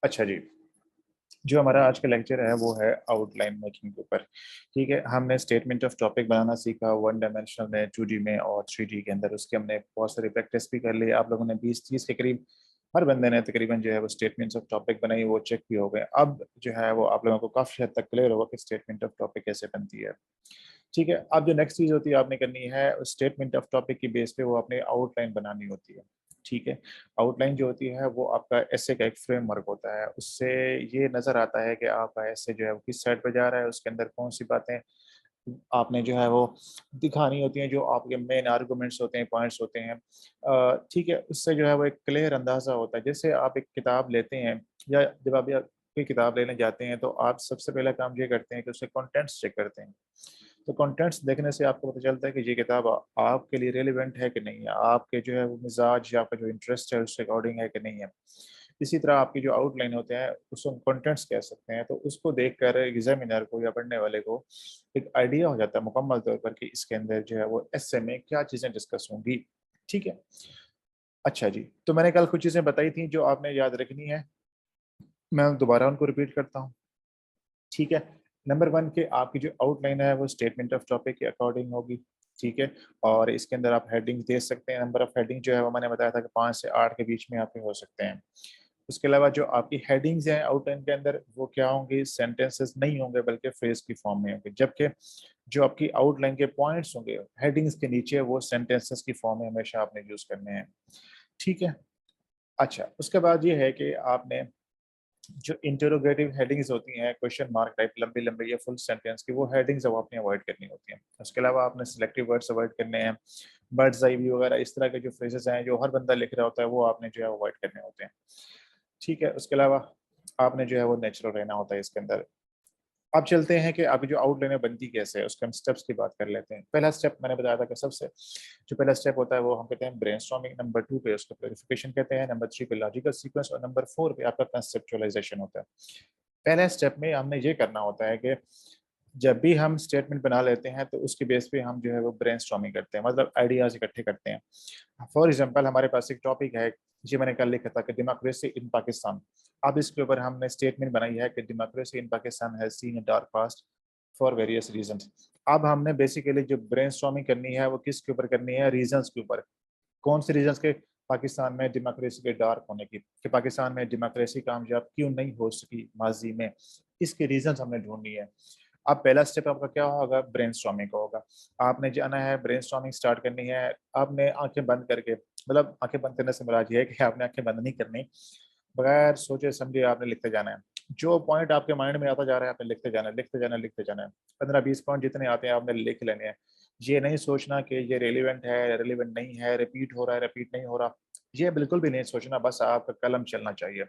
अच्छा जी, जो हमारा आज का लेक्चर है वो है आउटलाइन मेकिंग के ऊपर। ठीक है, हमने स्टेटमेंट ऑफ टॉपिक बनाना सीखा वन डायमेंशनल में, 2D में और 3D के अंदर। उसके हमने बहुत सारी प्रैक्टिस भी कर ली। आप लोगों ने 20-30 के करीब हर बंदे ने तकरीबन जो है वो स्टेटमेंट्स ऑफ टॉपिक बनाई, वो चेक भी हो गए। अब जो है वो आप लोगों को काफ़ी हद तक क्लियर होगा कि स्टेटमेंट ऑफ टॉपिक कैसे बनती है। ठीक है, अब जो नेक्स्ट चीज़ होती है आपने करनी है, स्टेटमेंट ऑफ टॉपिक की बेस पे वो आपने आउटलाइन बनानी होती है। ठीक है, आउटलाइन जो होती है वो आपका एसे का एक फ्रेमवर्क होता है। उससे ये नज़र आता है कि आपका एसे जो है वो किस साइड पे जा रहा है, उसके अंदर कौन-सी बातें आपने जो है वो दिखानी होती हैं, जो आपके मेन आर्गुमेंट्स होते हैं, पॉइंट्स होते हैं। ठीक है, उससे जो है वो एक क्लियर अंदाज़ा होता है। जैसे आप एक किताब लेते हैं या जब आप कोई किताब लेने जाते हैं तो आप सबसे पहला काम ये करते हैं कि उसके कंटेंट्स चेक करते हैं। तो कंटेंट्स देखने से आपको पता चलता है कि ये किताब आपके लिए रेलेवेंट है कि नहीं है, आपके जो है वो मिजाज या आपका जो इंटरेस्ट है उसके अकॉर्डिंग है कि नहीं है। इसी तरह आपकी जो आउटलाइन होते हैं उसको हम कंटेंट्स कह सकते हैं। तो उसको देखकर एग्जामिनर को या पढ़ने वाले को एक आइडिया हो जाता है मुकम्मल तौर पर कि इसके अंदर जो है वो एस्से में क्या चीज़ें डिस्कस होंगी। ठीक है? अच्छा जी, तो मैंने कल कुछ चीज़ें बताई थी जो आपने याद रखनी है, मैं दोबारा उनको रिपीट करता हूँ। ठीक है? नंबर 1 के आपकी जो आउटलाइन है वो स्टेटमेंट ऑफ टॉपिक के अकॉर्डिंग होगी। ठीक है? और इसके अंदर आप हेडिंग्स दे सकते हैं। नंबर ऑफ हेडिंग जो है वो मैंने बताया था कि 5 से 8 के बीच में आपके हो सकते हैं। उसके अलावा जो आपकी हेडिंग्स हैं आउटलाइन के अंदर वो क्या होंगी, सेंटेंसेस नहीं होंगे बल्कि फ्रेज की फॉर्म में होंगे। जबकि जो आपकी आउटलाइन के पॉइंट्स होंगे हेडिंग्स के नीचे वो सेंटेंसेस की फॉर्म में हमेशा आपने यूज़ करने हैं। ठीक है? अच्छा, उसके बाद ये है कि आपने जो इंटरोगेटिव हेडिंग्स होती हैं, क्वेश्चन मार्क टाइप लंबी-लंबी या फुल सेंटेंस की, वो हेडिंग्स अब आपने अवॉइड करनी होती हैं। उसके अलावा आपने सिलेक्टिव वर्ड्स अवॉइड करने हैं। बर्ड्स आई व्यू वगैरह इस तरह के जो फ्रेजेस हैं, जो हर बंदा लिख रहा होता है, वो आपने जो है अवॉइड करने होते हैं। ठीक है, उसके अलावा आपने जो है वो नेचुरल रहना होता है इसके अंदर। अब चलते हैं कि आपकी जो आउटलाइन बनती कैसे है, उसके हम स्टेप्स की बात कर लेते हैं। पहला स्टेप मैंने बताया था कि सबसे जो पहला स्टेप होता है वो हम कहते हैं ब्रेनस्टॉर्मिंग, नंबर 2 पे उसको क्लैरिफिकेशन कहते हैं, नंबर 3 पे लॉजिकल सीक्वेंस और नंबर 4 पे आपका कंसेप्चुअलाइजेशन होता है। पहले स्टेप में हमने ये करना होता है कि जब भी हम स्टेटमेंट बना लेते हैं तो उसके बेस पे हम जो है वो ब्रेनस्टॉर्मिंग करते हैं, मतलब आइडियाज़ इकट्ठे करते हैं। फॉर एग्जांपल हमारे पास एक टॉपिक है, ये मैंने कल लिखा था कि डेमोक्रेसी इन पाकिस्तान। अब इसके ऊपर हमने स्टेटमेंट बनाई है कि democracy in Pakistan has seen a dark past for various reasons. अब हमने बेसिकली जो ब्रेनस्टॉर्मिंग करनी है वो किसके ऊपर करनी है, रीजंस के ऊपर। कौन से रीजंस के, पाकिस्तान में डेमोक्रेसी के डार्क होने की, कि पाकिस्तान में डेमोक्रेसी कामयाब क्यों नहीं हो सकी माजी में, इसके रीजंस हमने ढूंढनी है। अब पहला स्टेप आपका क्या होगा, ब्रेनस्टॉर्मिंग का होगा। आपने जाना है ब्रेनस्टॉर्मिंग स्टार्ट करनी है। आपने आंखें बंद करके, मतलब आंखें बंद करने से मुराद ये है कि आपने आंखें बंद नहीं करनी, बगैर सोचे समझे आपने लिखते जाना है। जो पॉइंट आपके माइंड में आता जा रहा है आपने लिखते जाना है, लिखते जाना है, लिखते जाना है। 15-20 पॉइंट जितने आते हैं आपने लिख लेने हैं। ये नहीं सोचना कि ये रेलिवेंट है, रेलिवेंट नहीं है, रिपीट हो रहा है, रिपीट नहीं हो रहा। ये बिल्कुल भी नहीं सोचना, बस आपका कलम चलना चाहिए।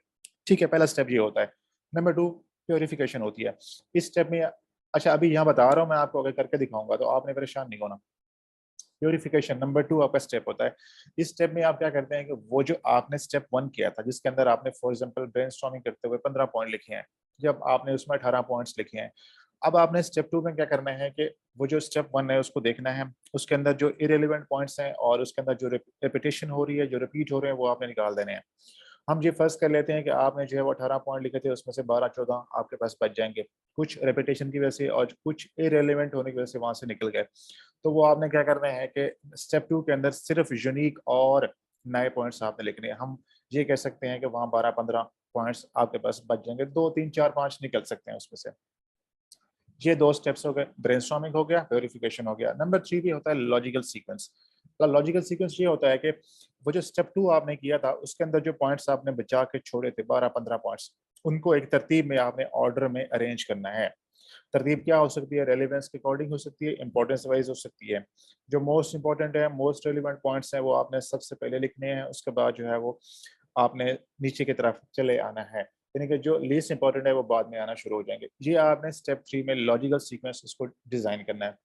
ठीक है, पहला स्टेप ये होता है। नंबर 2 प्यूरिफिकेशन होती है। इस स्टेप में, अच्छा अभी यहाँ बता रहा हूँ मैं आपको, अगर करके दिखाऊंगा तो आपने परेशान नहीं होना। प्यूरिफिकेशन नंबर 2 आपका स्टेप होता है। इस स्टेप में आप क्या करते हैं कि वो जो आपने स्टेप 1 किया था जिसके अंदर आपने फॉर एग्जांपल ब्रेनस्टॉर्मिंग करते हुए 15 पॉइंट लिखे हैं, जब आपने उसमें 18 पॉइंट्स लिखे हैं। अब आपने स्टेप 2 में क्या करना है कि वो जो स्टेप 1 है उसको देखना है, उसके अंदर जो इरेलीवेंट पॉइंट्स हैं और उसके अंदर जो रिपीटेशन हो रही है, जो रिपीट हो रहे हैं, वो आपने निकाल देने हैं। हम ये फर्ज कर लेते हैं कि आपने जो है वो 18 पॉइंट लिखे थे, उसमें से 12-14 आपके पास बच जाएंगे, कुछ रेपिटेशन की वजह से और कुछ इरेलीवेंट होने की वजह से वहां से निकल गए। तो वो आपने क्या करना है कि स्टेप 2 के अंदर सिर्फ यूनिक और नए पॉइंट्स आपने लिखने हैं। हम ये कह सकते हैं कि वहाँ 12-15 पॉइंट्स आपके पास बच जाएंगे, 2, 3, 4, 5 निकल सकते हैं उसमें से। ये 2 स्टेप्स हो गए, ब्रेनस्टॉर्मिंग हो गया, प्यूरिफिकेशन हो गया। नंबर 3 भी होता है लॉजिकल सीक्वेंस। तो लॉजिकल सीक्वेंस ये होता है कि वो जो स्टेप 2 आपने किया था उसके अंदर जो पॉइंट्स आपने बचा के छोड़े थे 12-15 पॉइंट्स, उनको एक तरतीब में आपने ऑर्डर में अरेंज करना है। तरतीब क्या हो सकती है, रेलेवेंस के अकॉर्डिंग हो सकती है, इंपॉर्टेंस वाइज हो सकती है। जो मोस्ट इंपॉर्टेंट है, मोस्ट रेलिवेंट पॉइंट्स हैं वो आपने सबसे पहले लिखने हैं, उसके बाद जो है वो आपने नीचे की तरफ चले आना है, यानी कि जो लीस्ट इंपॉर्टेंट है वो बाद में आना शुरू हो जाएंगे। ये आपने स्टेप 3 में लॉजिकल सीक्वेंस इसको डिजाइन करना है।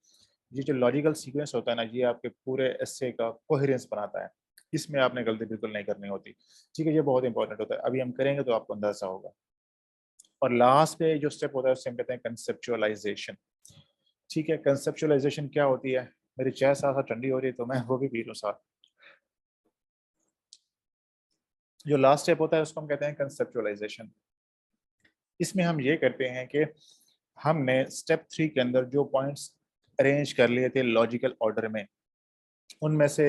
ये जो लॉजिकल सीक्वेंस होता है ना, ये आपके पूरे एस्से का कोहेरेंस बनाता है। इसमें आपने गलती बिल्कुल नहीं करनी होती। ठीक है, ये बहुत इंपॉर्टेंट होता है, अभी हम करेंगे तो आपको अंदाजा होगा। और लास्ट पे जो स्टेप होता है उससे हम कहते हैं कंसेप्चुअलाइजेशन। ठीक है, कंसेप्चुअलाइजेशन क्या होती है, मेरी चाय साथ ठंडी हो रही है तो मैं वो भी पी लूँ साथ। जो लास्ट स्टेप होता है उसको हम कहते हैं कंसेप्चुअलाइजेशन। इसमें हम ये करते हैं कि हमने स्टेप 3 के अंदर जो पॉइंट्स अरेंज कर लिए थे लॉजिकल ऑर्डर में, उनमें से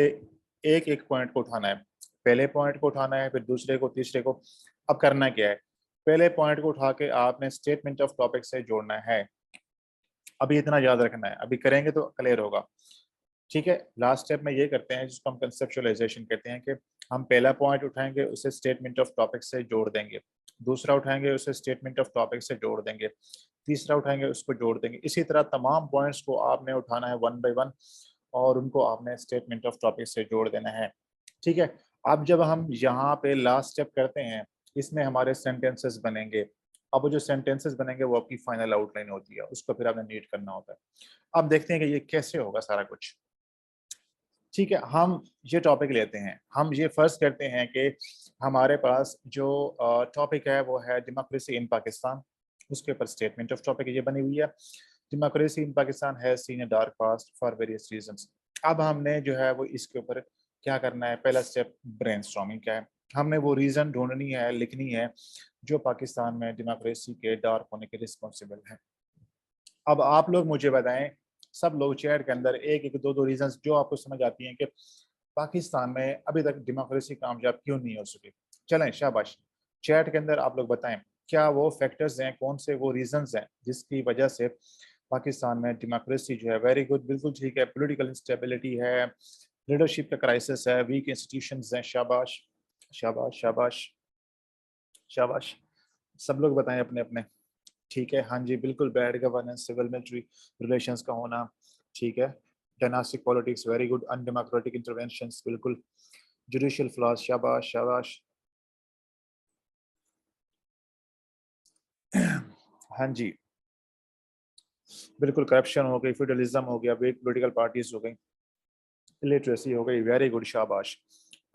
एक एक पॉइंट को उठाना है। पहले पॉइंट को उठाना है, फिर दूसरे को, तीसरे को। अब करना क्या है, पहले पॉइंट को उठा के आपने स्टेटमेंट ऑफ टॉपिक से जोड़ना है। अभी इतना याद रखना है, अभी करेंगे तो क्लियर होगा। ठीक है, लास्ट स्टेप में ये करते हैं जिसको हम कंसेप्चुअलाइजेशन कहते हैं कि हम पहला पॉइंट उठाएंगे, उसे स्टेटमेंट ऑफ टॉपिक से जोड़ देंगे। दूसरा उठाएंगे, उसे स्टेटमेंट ऑफ टॉपिक से जोड़ देंगे। तीसरा उठाएंगे, उसको जोड़ देंगे। इसी तरह तमाम पॉइंट्स को आपने उठाना है वन बाय वन, और उनको आपने स्टेटमेंट ऑफ टॉपिक से जोड़ देना है। ठीक है, अब जब हम यहाँ पे लास्ट स्टेप करते हैं, इसमें हमारे सेंटेंसेस बनेंगे। अब वो जो सेंटेंसेस बनेंगे वो आपकी फाइनल आउटलाइन होती है, उसको फिर आपने रीड करना होता है। अब देखते हैं कि ये कैसे होगा सारा कुछ। ठीक है, हम ये टॉपिक लेते हैं। हम ये फर्स्ट करते हैं कि हमारे पास जो टॉपिक है वो है डेमोक्रेसी इन पाकिस्तान। उसके ऊपर स्टेटमेंट ऑफ टॉपिक ये बनी हुई है, democracy in Pakistan has seen a dark past for various reasons. अब हमने जो है वो इसके ऊपर क्या करना है, पहला स्टेप ब्रेनस्टॉर्मिंग का है। हमने वो रीजन ढूंढनी है, लिखनी है, जो पाकिस्तान में डेमोक्रेसी के डार्क होने के रिस्पॉन्सिबल है। अब आप लोग मुझे बताएं, सब लोग चैट के अंदर एक एक दो दो रीजंस जो आपको समझ आती हैं कि पाकिस्तान में अभी तक डेमोक्रेसी कामयाब क्यों नहीं हो सकी। चलें, शाबाश। चैट के अंदर आप लोग बताएं, क्या वो फैक्टर्स हैं, कौन से वो रीजंस हैं जिसकी वजह से पाकिस्तान में डेमोक्रेसी जो है, वेरी गुड, बिल्कुल ठीक है, पॉलिटिकल इंस्टेबिलिटी है, लीडरशिप का क्राइसिस है, वीक इंस्टीट्यूशंस हैं। शाबाश शाबाश शाबाश शाबाश। सब लोग बताएं अपने अपने। ठीक है, हाँ जी, बिल्कुल, bad governance, civil military relations का होना। ठीक है, dynastic politics, very good, undemocratic interventions, बिल्कुल, जुडिशियल फ्लॉज, शाबाश शाबाश। हाँ जी, बिल्कुल, करप्शन हो गई, फ्यूडलिज्म हो गया, वीक पॉलिटिकल पार्टीज हो गई, इलिटरेसी हो गई, वेरी गुड, शाबाश।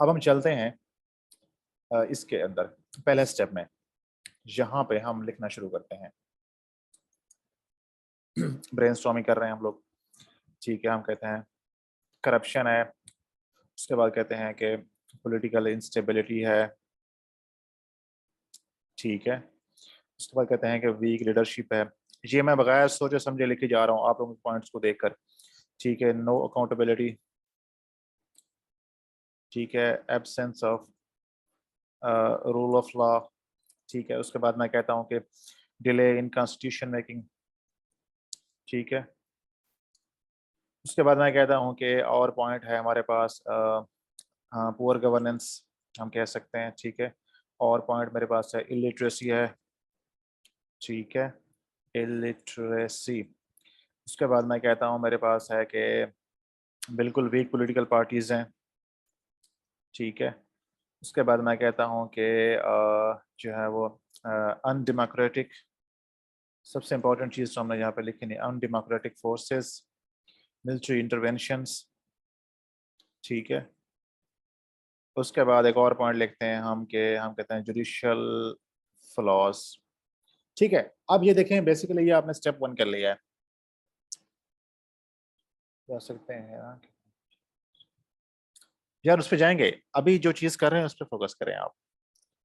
अब हम चलते हैं इसके अंदर पहले स्टेप में, यहाँ पे हम लिखना शुरू करते हैं। ब्रेनस्टॉर्मिंग कर रहे हैं हम लोग। ठीक है, हम कहते हैं करप्शन है, उसके बाद कहते हैं कि पॉलिटिकल इंस्टेबिलिटी है। ठीक है, उसके बाद कहते हैं कि वीक लीडरशिप है। ये मैं बगैर सोचे समझे लिखे जा रहा हूँ आप लोगों के पॉइंट्स को देखकर। ठीक है, नो अकाउंटेबिलिटी। ठीक है, absence of rule of law. ठीक है, उसके बाद मैं कहता हूँ कि डिले इन कॉन्स्टिट्यूशन मेकिंग। ठीक है, उसके बाद मैं कहता हूँ कि और पॉइंट है हमारे पास, पुअर गवर्नेंस हम कह सकते हैं। ठीक है, और पॉइंट मेरे पास है इलिटरेसी है। ठीक है, इलिटरेसी। उसके बाद मैं कहता हूँ मेरे पास है कि बिल्कुल वीक पॉलिटिकल पार्टीज हैं। ठीक है, उसके बाद मैं कहता हूँ कि जो है वो अनडेमोक्रेटिक, सबसे इंपॉर्टेंट चीज़ जो हमने यहाँ पे लिखी है, अनडेमोक्रेटिक फोर्सेस, मिलिट्री इंटरवेंशंस। ठीक है, उसके बाद एक और पॉइंट लिखते हैं हम कि हम कहते हैं जुडिशियल फ्लॉज। ठीक है, अब ये देखें, बेसिकली ये आपने स्टेप 1 कर लिया है। जा सकते हैं यार, उस पर जाएंगे, अभी जो चीज़ कर रहे हैं उस पर फोकस करें आप,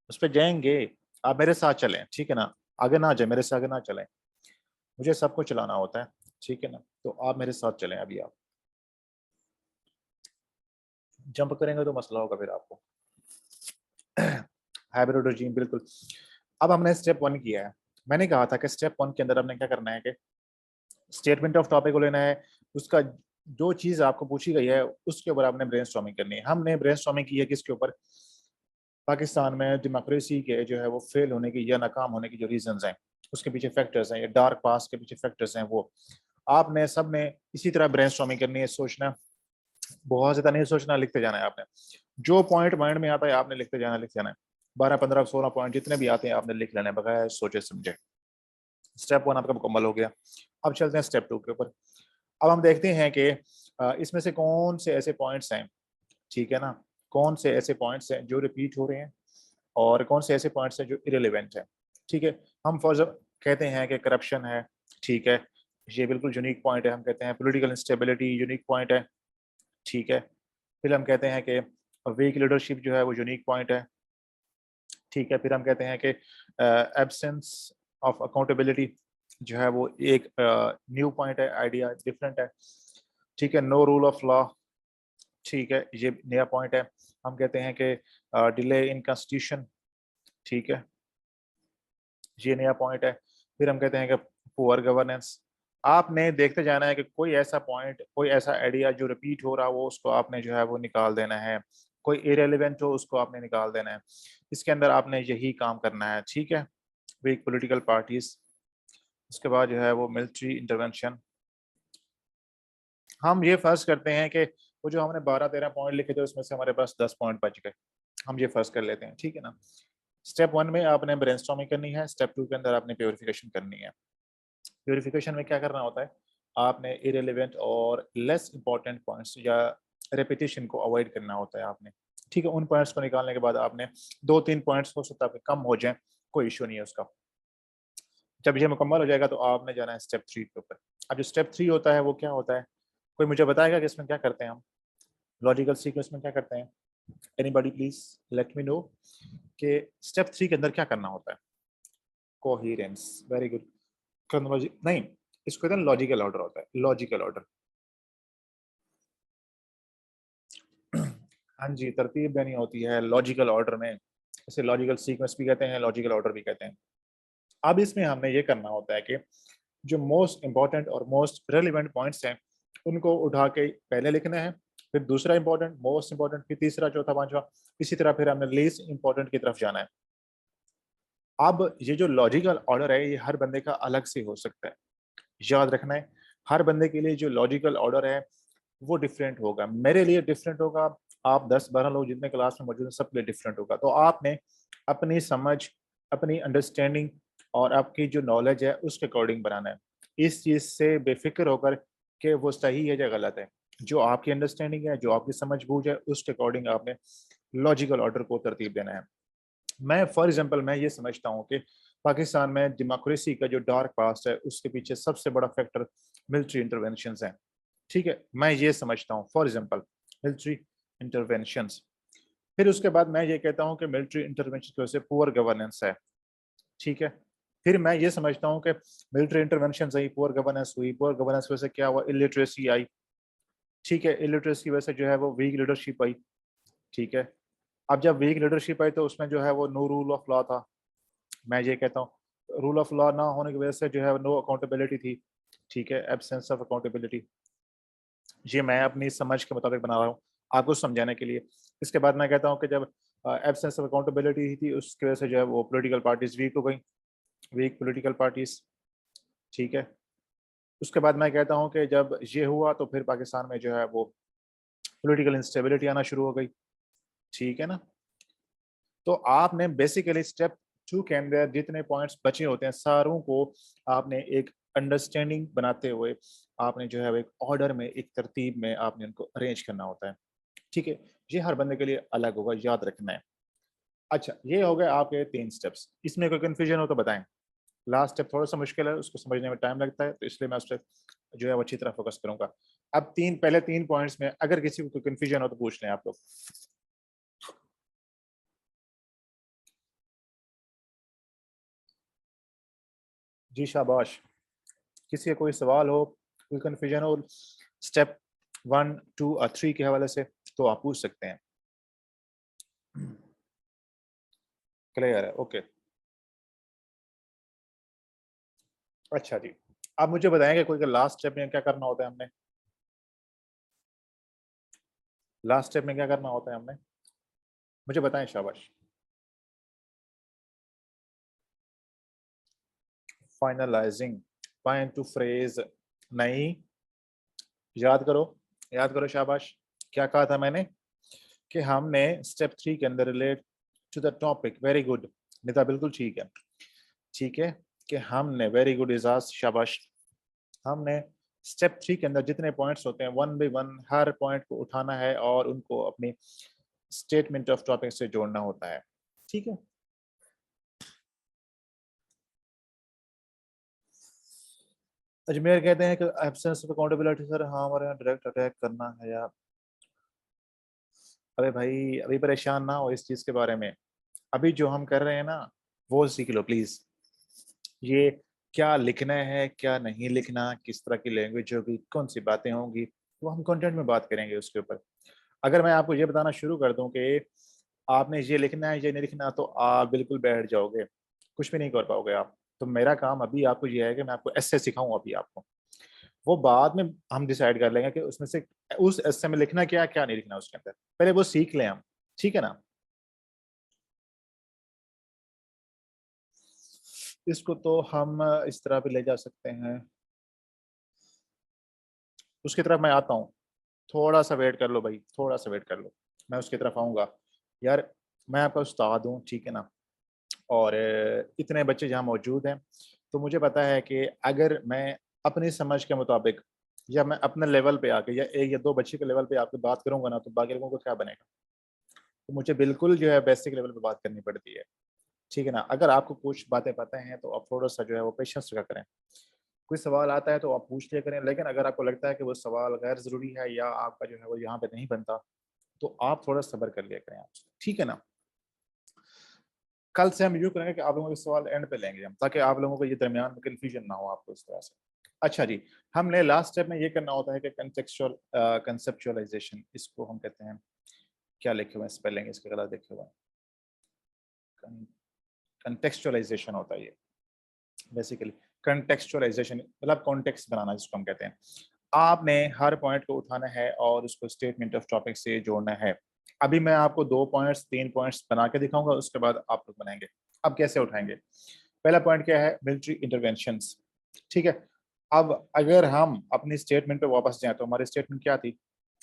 उस पर जाएंगे। आप मेरे साथ चलें, ठीक है ना, आगे ना जाए, मेरे से आगे ना चलें, मुझे सबको चलाना होता है। ठीक है ना, तो आप मेरे साथ चलें। अभी आप जंप करेंगे तो मसला होगा फिर आपको। हाइब्रिड रजीम, बिल्कुल। अब हमने स्टेप 1 किया है। मैंने कहा था कि स्टेप 1 के अंदर हमने क्या करना है कि स्टेटमेंट ऑफ टॉपिक को लेना है, उसका जो चीज आपको पूछी गई है उसके ऊपर आपने ब्रेनस्टॉर्मिंग करनी है। हमने ब्रेनस्टॉर्मिंग की है किसके ऊपर, पाकिस्तान में डेमोक्रेसी के जो है वो फेल होने की या नाकाम होने की जो रीजंस हैं, उसके पीछे फैक्टर्स हैं, ये डार्क पास्ट के पीछे फैक्टर्स हैं, वो आपने सब ने इसी तरह ब्रेनस्टॉर्मिंग करनी है। सोचना, बहुत ज्यादा नहीं सोचना, लिखते जाना है आपने। जो पॉइंट माइंड में आता है आपने लिखते जाना, लिखते जाना है। 12 15 16 पॉइंट जितने भी आते हैं आपने लिख लेने बगैर सोचे समझे। स्टेप 1 आपका मुकम्मल हो गया। अब चलते हैं स्टेप 2 के ऊपर। अब हम देखते हैं कि इसमें से कौन से ऐसे पॉइंट्स हैं, ठीक है ना, कौन से ऐसे पॉइंट्स हैं जो रिपीट हो रहे हैं, और कौन से ऐसे पॉइंट्स हैं जो इरेलीवेंट हैं। ठीक है, हम फर्ज कहते हैं कि करप्शन है। ठीक है, ये बिल्कुल यूनिक पॉइंट है। हम कहते हैं पॉलिटिकल इंस्टेबिलिटी यूनिक पॉइंट है। ठीक है, फिर हम कहते हैं कि वीक लीडरशिप जो है वो यूनिक पॉइंट है। ठीक है, फिर हम कहते हैं कि एब्सेंस ऑफ अकाउंटेबिलिटी जो है वो एक न्यू पॉइंट है, आइडिया डिफरेंट है, ठीक है। नो रूल ऑफ लॉ, ठीक है, ये नया पॉइंट है। हम कहते हैं कि डिले इन कॉन्स्टिट्यूशन, ठीक है, ये नया पॉइंट है। फिर हम कहते हैं कि पुअर गवर्नेंस। आपने देखते जाना है कि कोई ऐसा पॉइंट, कोई ऐसा आइडिया जो रिपीट हो रहा हो उसको आपने जो है वो निकाल देना है, कोई इरेलीवेंट हो उसको आपने निकाल देना है। इसके अंदर आपने यही काम करना है, ठीक है। वीक पॉलिटिकल पार्टीज, उसके बाद जो है वो मिलिट्री इंटरवेंशन। हम ये फर्ज करते हैं कि वो जो हमने 12-13 पॉइंट लिखे थे उसमें से हमारे पास 10 पॉइंट बच गए, हम ये फर्ज कर लेते हैं, ठीक है ना। स्टेप 1 में आपने ब्रेनस्टॉर्मिंग करनी है, स्टेप 2 के अंदर आपने प्योरिफिकेशन करनी है। प्योरिफिकेशन में क्या करना होता है, आपने इरेलीवेंट और लेस इंपॉर्टेंट पॉइंट्स या रेपिटेशन को अवॉइड करना होता है आपने, ठीक है। उन पॉइंट्स को निकालने के बाद आपने 2-3 पॉइंट्स हो सकता है कम हो जाए, कोई इशू नहीं है उसका। जब ये मुकम्मल हो जाएगा तो आपने जाना है स्टेप 3 के ऊपर। अब जो स्टेप 3 होता है वो क्या होता है, कोई मुझे बताएगा कि इसमें क्या करते हैं हम, लॉजिकल सीक्वेंस में क्या करते हैं? Anybody please let me know कि स्टेप 3 के अंदर क्या करना होता है। Coherence, very good. क्रोनोलॉजी नहीं, इसको कहते हैं लॉजिकल ऑर्डर होता है, लॉजिकल ऑर्डर। हाँ जी, तरतीब देनी होती है लॉजिकल ऑर्डर में, इसे लॉजिकल सीक्वेंस भी कहते हैं, लॉजिकल ऑर्डर भी कहते हैं। अब इसमें हमने ये करना होता है कि जो मोस्ट इंपॉर्टेंट और मोस्ट रेलिवेंट पॉइंट्स हैं उनको उठा के पहले लिखना है, फिर दूसरा इंपॉर्टेंट, मोस्ट इंपॉर्टेंट, फिर तीसरा, चौथा, पांचवा, इसी तरह फिर हमने लीस्ट इंपॉर्टेंट की तरफ जाना है। अब ये जो लॉजिकल ऑर्डर है ये हर बंदे का अलग से हो सकता है, याद रखना है। हर बंदे के लिए जो लॉजिकल ऑर्डर है वो डिफरेंट होगा, मेरे लिए डिफरेंट होगा, आप 10-12 लोग जितने क्लास में मौजूद हैं सबके लिए डिफरेंट होगा। तो आपने अपनी समझ, अपनी अंडरस्टैंडिंग और आपकी जो नॉलेज है उसके अकॉर्डिंग बनाना है। इस चीज़ से बेफिक्र होकर कि वो सही है या गलत है, जो आपकी अंडरस्टैंडिंग है, जो आपकी समझ बूझ है उसके अकॉर्डिंग आपने लॉजिकल ऑर्डर को तरतीब देना है। मैं फॉर एग्जांपल मैं ये समझता हूँ कि पाकिस्तान में डेमोक्रेसी का जो डार्क पास्ट है उसके पीछे सबसे बड़ा फैक्टर मिलिट्री इंटरवेंशंस हैं, ठीक है। मैं ये समझता हूँ फॉर एग्जांपल मिलिट्री इंटरवेंशंस। फिर उसके बाद मैं ये कहता हूँ कि मिलिट्री इंटरवेंशन की वजह से पुअर गवर्नेंस है, ठीक है। फिर मैं ये समझता हूँ कि मिलिट्री इंटरवेंशन से ही पुअर गवर्नेंस हुई, पुअर गवर्नेंस की वजह से क्या हुआ, इलिटरेसी आई, ठीक है। इलिटरेसी की वजह से जो है वो वीक लीडरशिप आई, ठीक है। अब जब वीक लीडरशिप आई तो उसमें जो है वो नो रूल ऑफ लॉ था, मैं ये कहता हूँ रूल ऑफ लॉ ना होने की वजह से जो है नो अकाउंटेबिलिटी थी, ठीक है, एब्सेंस ऑफ अकाउंटेबिलिटी। ये मैं अपनी समझ के मुताबिक बना रहा हूँ आपको समझाने के लिए। इसके बाद मैं कहता हूँ कि जब एब्सेंस ऑफ अकाउंटेबिलिटी थी उसकी वजह से जो है वो पॉलिटिकल पार्टीज वीक हो गई, वीक पॉलिटिकल पार्टीज, ठीक है। उसके बाद मैं कहता हूँ कि जब ये हुआ तो फिर पाकिस्तान में जो है वो पॉलिटिकल इंस्टेबिलिटी आना शुरू हो गई, ठीक है ना। तो आपने बेसिकली स्टेप 2 के अंदर जितने पॉइंट्स बचे होते हैं सारों को आपने एक अंडरस्टैंडिंग बनाते हुए आपने जो है एक ऑर्डर में, एक तरतीब में आपने उनको अरेंज करना होता है, ठीक है। ये हर बंदे के लिए अलग होगा, याद रखना है। अच्छा, ये हो गए आपके 3 स्टेप्स, इसमें कोई कंफ्यूजन हो तो बताएं। लास्ट स्टेप थोड़ा सा मुश्किल है, उसको समझने में टाइम लगता है, तो इसलिए मैं उस पर जो है वो अच्छी तरह फोकस करूंगा। अब पहले तीन पॉइंट्स में अगर किसी को कोई कंफ्यूजन हो तो पूछ लें आप लोग। जी शाबाश, किसी का कोई सवाल हो, कोई कंफ्यूजन हो स्टेप 1, 2 और 3 के हवाले से तो आप पूछ सकते हैं। क्लियर है, ओके। अच्छा जी, आप मुझे बताएंगे कोई लास्ट स्टेप में क्या करना होता है हमने, लास्ट स्टेप में क्या करना होता है हमने, मुझे बताएं शाबाश। फाइनलाइजिंग पॉइंट टू फ्रेज, नहीं, याद करो, याद करो शाबाश। क्या कहा था मैंने कि हमने स्टेप 3 के अंदर relate to the topic, very good Nita, बिल्कुल ठीक है, ठीक है। कि हमने, वेरी गुड इजाज शाबाश, हमने स्टेप 3 के अंदर जितने पॉइंट्स होते हैं one by one her point को उठाना है और उनको अपनी स्टेटमेंट ऑफ टॉपिक से जोड़ना होता है, ठीक है। अजमेर कहते हैं कि एब्सेंस ऑफ अकाउंटेबिलिटी सर, हाँ हमारे यहाँ डायरेक्ट अटैक करना है यार। अरे भाई अभी परेशान ना हो इस चीज के बारे में, अभी जो हम कर रहे हैं ना वो सीख लो प्लीज, ये क्या लिखना है, क्या नहीं लिखना, किस तरह की लैंग्वेज होगी, कौन सी बातें होंगी, वो हम कंटेंट में बात करेंगे उसके ऊपर। अगर मैं आपको ये बताना शुरू कर दूं कि आपने ये लिखना है, ये नहीं लिखना, तो आप बिल्कुल बैठ जाओगे, कुछ भी नहीं कर पाओगे आप। तो मेरा काम अभी आपको ये है कि मैं आपको ऐसे सिखाऊं अभी आपको, वो बाद में हम डिसाइड कर लेंगे कि उसमें से उस एस्से में लिखना क्या, क्या नहीं लिखना उसके अंदर, पहले वो सीख लें हम। ठीक है ना। इसको तो हम इस तरह भी ले जा सकते हैं, उसकी तरफ मैं आता हूँ। थोड़ा सा वेट कर लो भाई, थोड़ा सा वेट कर लो, मैं उसकी तरफ आऊँगा। यार मैं आपका उस्ताद हूँ, ठीक है ना, और इतने बच्चे जहाँ मौजूद हैं, तो मुझे पता है कि अगर मैं अपनी समझ के मुताबिक या मैं अपने लेवल पे आके या एक या दो बच्चे के लेवल पे आके बात करूंगा ना, तो बाकी लोगों को क्या बनेगा। तो मुझे बिल्कुल जो है बेसिक लेवल पे बात करनी पड़ती है। ठीक है ना। अगर आपको कुछ बातें पता हैं तो आप थोड़ा सा जो है वो पेशेंस रखा करें। कोई सवाल आता है तो आप पूछ लिया करें, लेकिन अगर आपको लगता है कि वो सवाल गैर ज़रूरी है या आपका जो है वो यहाँ पे नहीं बनता, तो आप थोड़ा सब्र कर लिया करें आपसे। ठीक है ना। कल से हम यूँ करेंगे कि आप लोगों के सवाल एंड पे लेंगे हम, ताकि आप लोगों को ये दरमियान में कन्फ्यूजन ना हो आपको इस तरह से। अच्छा जी, हमने लास्ट स्टेप में ये करना होता है कि कंटेक्चुअल कंसेप्चुअलाइजेशन, इसको हम कहते हैं, क्या लिखे हुए हैं स्पेलिंग इसके गलत लिखे हुए हैं, कंटेक्चुअलाइजेशन होता है ये बेसिकली। कंटेक्चुअलाइजेशन मतलब कॉन्टेक्स्ट बनाना जिसको हम कहते हैं। आपने हर पॉइंट को उठाना है और उसको स्टेटमेंट ऑफ टॉपिक से जोड़ना है। अभी मैं आपको 2 पॉइंट्स 3 पॉइंट्स बना के दिखाऊंगा, उसके बाद आप लोग बनाएंगे। अब कैसे उठाएंगे। पहला पॉइंट क्या है, मिलिट्री इंटरवेंशंस। ठीक है। अब अगर हम अपनी स्टेटमेंट पे वापस जाएं तो हमारी स्टेटमेंट क्या थी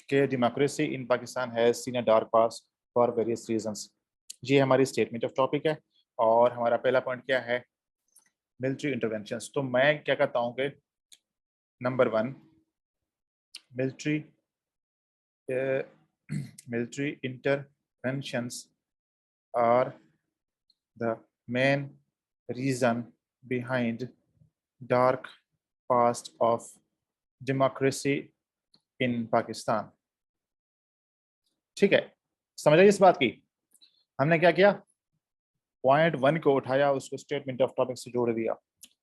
कि democracy in Pakistan has seen a dark past for various reasons. ये हमारी स्टेटमेंट ऑफ टॉपिक है। और हमारा पहला पॉइंट क्या है, मिलिट्री इंटरवेंशंस। तो मैं क्या कहता हूँ कि number 1, military military interventions are the main reason behind dark past of democracy in Pakistan। ठीक है, समझ आई इस बात की। हमने क्या किया, पॉइंट 1 को उठाया, उसको स्टेटमेंट ऑफ टॉपिक से जोड़ दिया।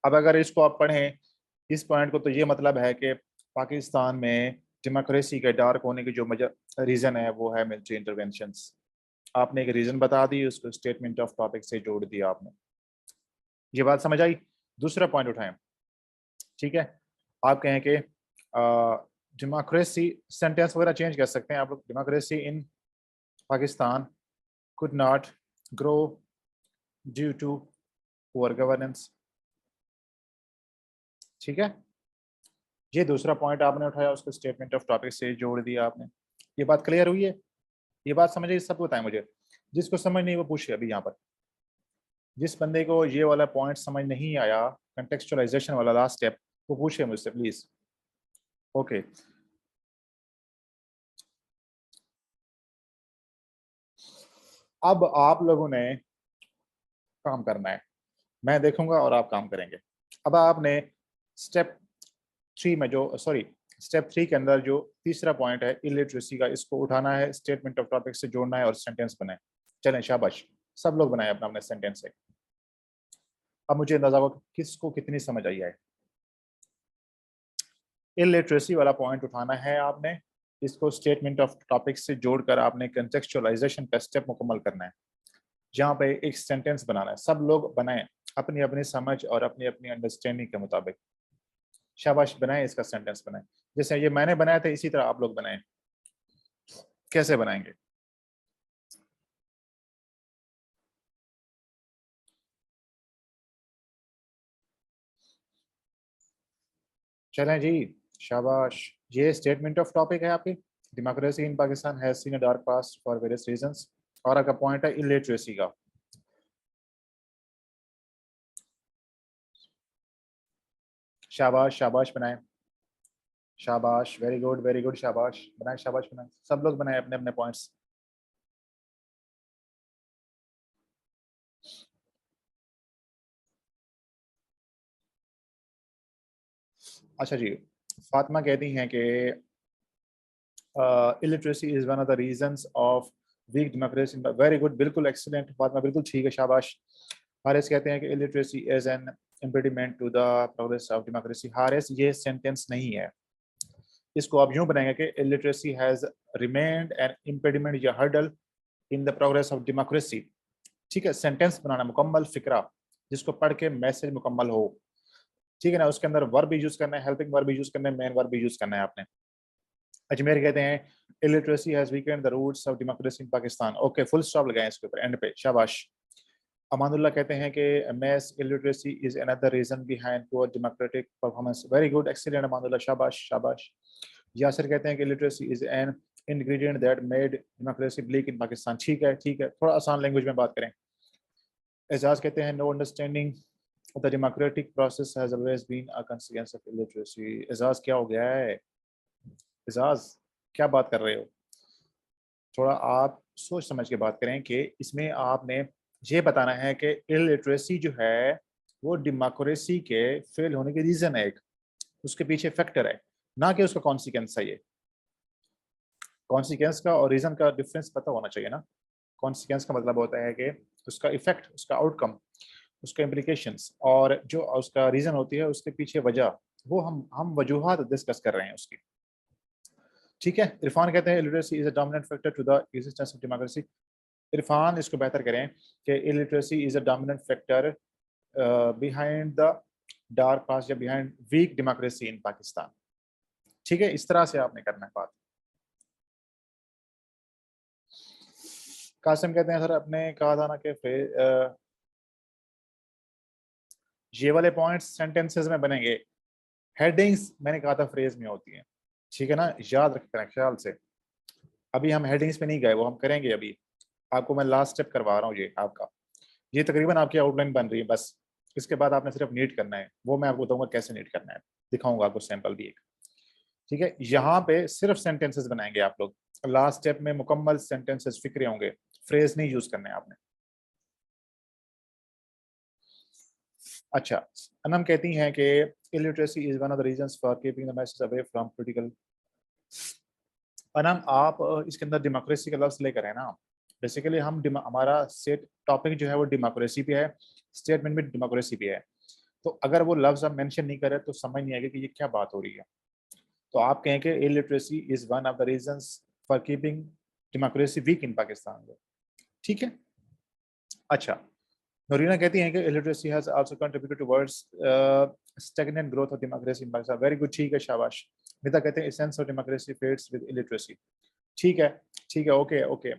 अब अगर इसको आप पढ़ें इस पॉइंट को, तो ये मतलब है कि पाकिस्तान में डेमोक्रेसी के डार्क होने की जो रीजन है वो है मिलिट्री इंटरवेंशंस। आपने एक रीजन बता दी, उसको स्टेटमेंट ऑफ टॉपिक से जोड़ दिया आपने। ये बात समझ आई। दूसरा पॉइंट उठाएं। ठीक है। आप कहें कि डेमोक्रेसी, सेंटेंस वगैरह चेंज कर सकते हैं आप लोग, democracy in Pakistan could not grow due to poor governance. ठीक है। ये दूसरा पॉइंट आपने उठाया, उसको स्टेटमेंट ऑफ टॉपिक से जोड़ दिया आपने। ये बात क्लियर हुई है। ये बात समझिए, सब बताएं मुझे। जिसको समझ नहीं वो पूछिए अभी यहाँ पर। जिस बंदे को ये वाला पॉइंट समझ नहीं आया, कंटेक्चुअलाइजेशन वाला लास्ट स्टेप, वो पूछे मुझसे प्लीज। ओके। अब आप लोगों ने काम करना है, मैं देखूंगा और आप काम करेंगे। अब आपने स्टेप 3 में जो सॉरी स्टेप 3 के अंदर जो तीसरा पॉइंट है इलिटरेसी का, इसको उठाना है, स्टेटमेंट ऑफ टॉपिक से जोड़ना है और सेंटेंस बनाए। चलें शाबाश, सब लोग बनाए अपना अपना सेंटेंस है। अब मुझे अंदाजा हो किसको कितनी समझ आई है। इलिटरेसी वाला पॉइंट उठाना है आपने, इसको स्टेटमेंट ऑफ टॉपिक से जोड़कर आपने कंटेक्चुअलाइजेशन का स्टेप मुकम्मल करना है, जहाँ पे एक सेंटेंस बनाना है। सब लोग बनाएं अपनी अपनी समझ और अपनी अपनी अंडरस्टैंडिंग के मुताबिक। शाबाश, बनाएं इसका सेंटेंस बनाएं। जैसे ये मैंने बनाया था इसी तरह आप लोग बनाएं। कैसे बनाएंगे। चलें जी, शाबाश। ये स्टेटमेंट ऑफ टॉपिक है आपकी, democracy in Pakistan has seen a dark past for various reasons. और आपका पॉइंट है इलिटरेसी का। शाबाश शाबाश बनाएं। शाबाश, वेरी गुड, शाबाश बनाए, शाबाश बनाए, सब लोग बनाए अपने अपने पॉइंट्स। अच्छा जी, फातिमा कहती हैं कि illiteracy is one of the reasons of weak democracy. Very good, बिल्कुल एक्सीलेंट फातिमा, बिल्कुल ठीक है, शाबाश। हारिस कहते हैं कि illiteracy is an impediment to the progress of democracy। Haris ये सेंटेंस नहीं है, इसको आप यूं बनाएंगे कि illiteracy has remained an impediment या hurdle in the progress of democracy। ठीक है, सेंटेंस बनाना, मुकम्मल फिक्रा जिसको पढ़ के मैसेज मुकम्मल हो, ठीक है ना। उसके अंदर वर्ब भी यूज करना है, हेल्पिंग वर्ब भी यूज करना है, मेन वर्ब भी यूज करना है आपने। अजमेर कहते हैं illiteracy has weakened the roots of democracy in Pakistan। Okay, full stop लगाएं इसके ऊपर एंड पे, शाबाश। अमानुल्लाह कहते हैं कि mass illiteracy is another reason behind poor democratic performance। Very good, excellent Amanullah, शाबाश शाबाश। यासिर कहते हैं कि illiteracy is an ingredient that made democracy bleak in Pakistan। ठीक है ठीक है, थोड़ा आसान लैंग्वेज में बात करें। एजाज कहते हैं no understanding of the democratic process has always been a consequence of illiteracy। Ejaz क्या हो गया है? एजाज क्या बात कर रहे हो? थोड़ा आप सोच समझ के बात करें कि इसमें आपने ये बताना है कि इलिटरेसी जो है वो डेमोक्रेसी के फेल होने के रीजन है, एक उसके पीछे फैक्टर है, ना कि उसका कॉन्सिक्वेंस है। ये कॉन्सिक्वेंस का और रीजन का डिफरेंस पता होना चाहिए ना। कॉन्सिक्वेंस का मतलब होता है कि उसका इफेक्ट, उसका आउटकम, उसका इम्प्लीकेशंस, और जो उसका रीजन होती है उसके पीछे वजह, वो हम वजूहात डिस्कस कर रहे हैं उसकी। ठीक है, इरफान कहते हैं illiteracy is a dominant factor to the existence of democracy. Irfan इसको बेहतर करें कि illiteracy is a dominant factor behind the dark past या behind weak democracy in Pakistan. ठीक है, इस तरह से आपने करना है बात। कासिम कहते हैं सर आपने कहा था ना कि ये वाले पॉइंट्स सेंटेंसेस में बनेंगे, हेडिंग्स मैंने कहा था फ्रेज में होती हैं। ठीक है ना, याद रखें ख्याल से। अभी हम हेडिंग्स पे नहीं गए, वो हम करेंगे अभी। आपको मैं लास्ट स्टेप करवा रहा हूँ, ये आपका, ये तकरीबन आपकी आउटलाइन बन रही है बस। इसके बाद आपने सिर्फ नीट करना है, वो मैं आपको बताऊंगा कैसे नीट करना है, दिखाऊंगा आपको सैंपल भी एक। ठीक है, यहाँ पे सिर्फ सेंटेंसेस बनाएंगे आप लोग, लास्ट स्टेप में मुकम्मल सेंटेंसेस फिक्रे होंगे, फ्रेज नहीं यूज करने आपने। अच्छा, अनम कहती हैं कि illiteracy is one of the reasons for keeping the message away from political. Anam आप इसके अंदर डेमोक्रेसी का लफ्ज लेकर है ना, बेसिकली हम हमारा सेट टॉपिक जो है वो डेमोक्रेसी पे है, स्टेटमेंट में डेमोक्रेसी पे है। तो अगर वो लफ्ज आप मेंशन नहीं करें तो समझ नहीं आएगा कि ये क्या बात हो रही है। तो आप कहें कि illiteracy is one of the reasons for keeping democracy weak in Pakistan. ठीक है। अच्छा, नोरीना कहती हैं कि illiteracy has also contributed towards stagnant growth of democracy in Pakistan. Very good, ठीक है, शाबाश। मिता कहते हैं essence of democracy fades with illiteracy. ठीक है ठीक है, ओके ओके,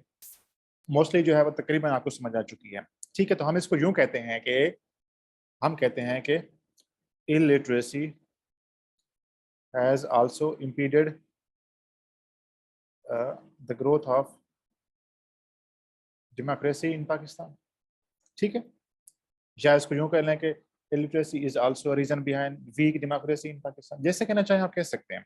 मोस्टली जो है वो तकरीबन आपको समझ आ चुकी है। ठीक है, तो हम इसको यूं कहते हैं कि हम कहते हैं कि illiteracy has also impeded the growth of democracy in Pakistan। ठीक है, या इसको यूं कह लें कि illiteracy is also a reason behind weak democracy in Pakistan। जैसे कहना चाहें आप कह सकते हैं,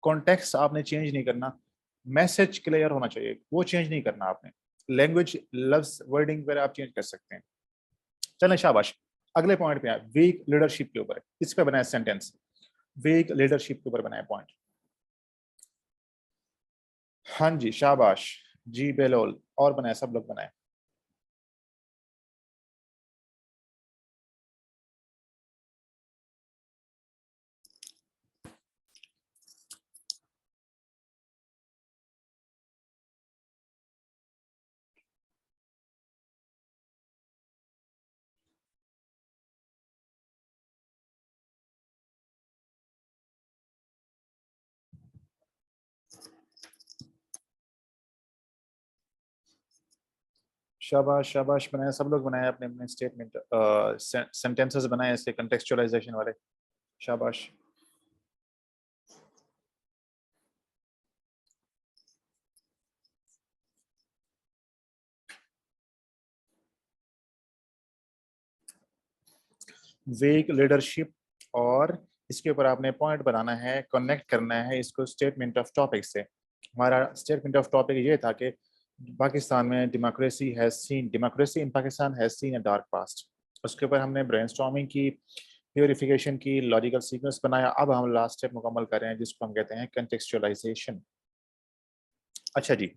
कॉन्टेक्स्ट आपने चेंज नहीं करना, मैसेज क्लियर होना चाहिए, वो चेंज नहीं करना आपने। लैंग्वेज, लफ्ज, वर्डिंग वगैरह आप चेंज कर सकते हैं। चलें, शाबाश। अगले पॉइंट पे आए, वीक लीडरशिप के ऊपर, इस पे बनाए सेंटेंस, वीक लीडरशिप के ऊपर बनाए पॉइंट। हाँ जी, शाबाश जी बेलोल, और बनाए, सब लोग बनाए। शाबाश शाबाश, बनाए, सब लोग बनाए अपने अपने स्टेटमेंट, सेंटेंसेस बनाए इसके कंटेक्चुअलाइजेशन वाले। शाबाश। वीक लीडरशिप, और इसके ऊपर आपने पॉइंट बनाना है, कनेक्ट करना है इसको स्टेटमेंट ऑफ टॉपिक से। हमारा स्टेटमेंट ऑफ टॉपिक ये था कि पाकिस्तान में democracy in Pakistan has seen a dark past. उसके ऊपर हमने ब्रेनस्टॉर्मिंग की, प्योरिफिकेशन की, लॉजिकल सीक्वेंस बनाया। अब हम लास्ट स्टेप मुकम्मल कर रहे हैं जिसको हम कहते हैं कंटेक्चुअलाइजेशन। अच्छा जी,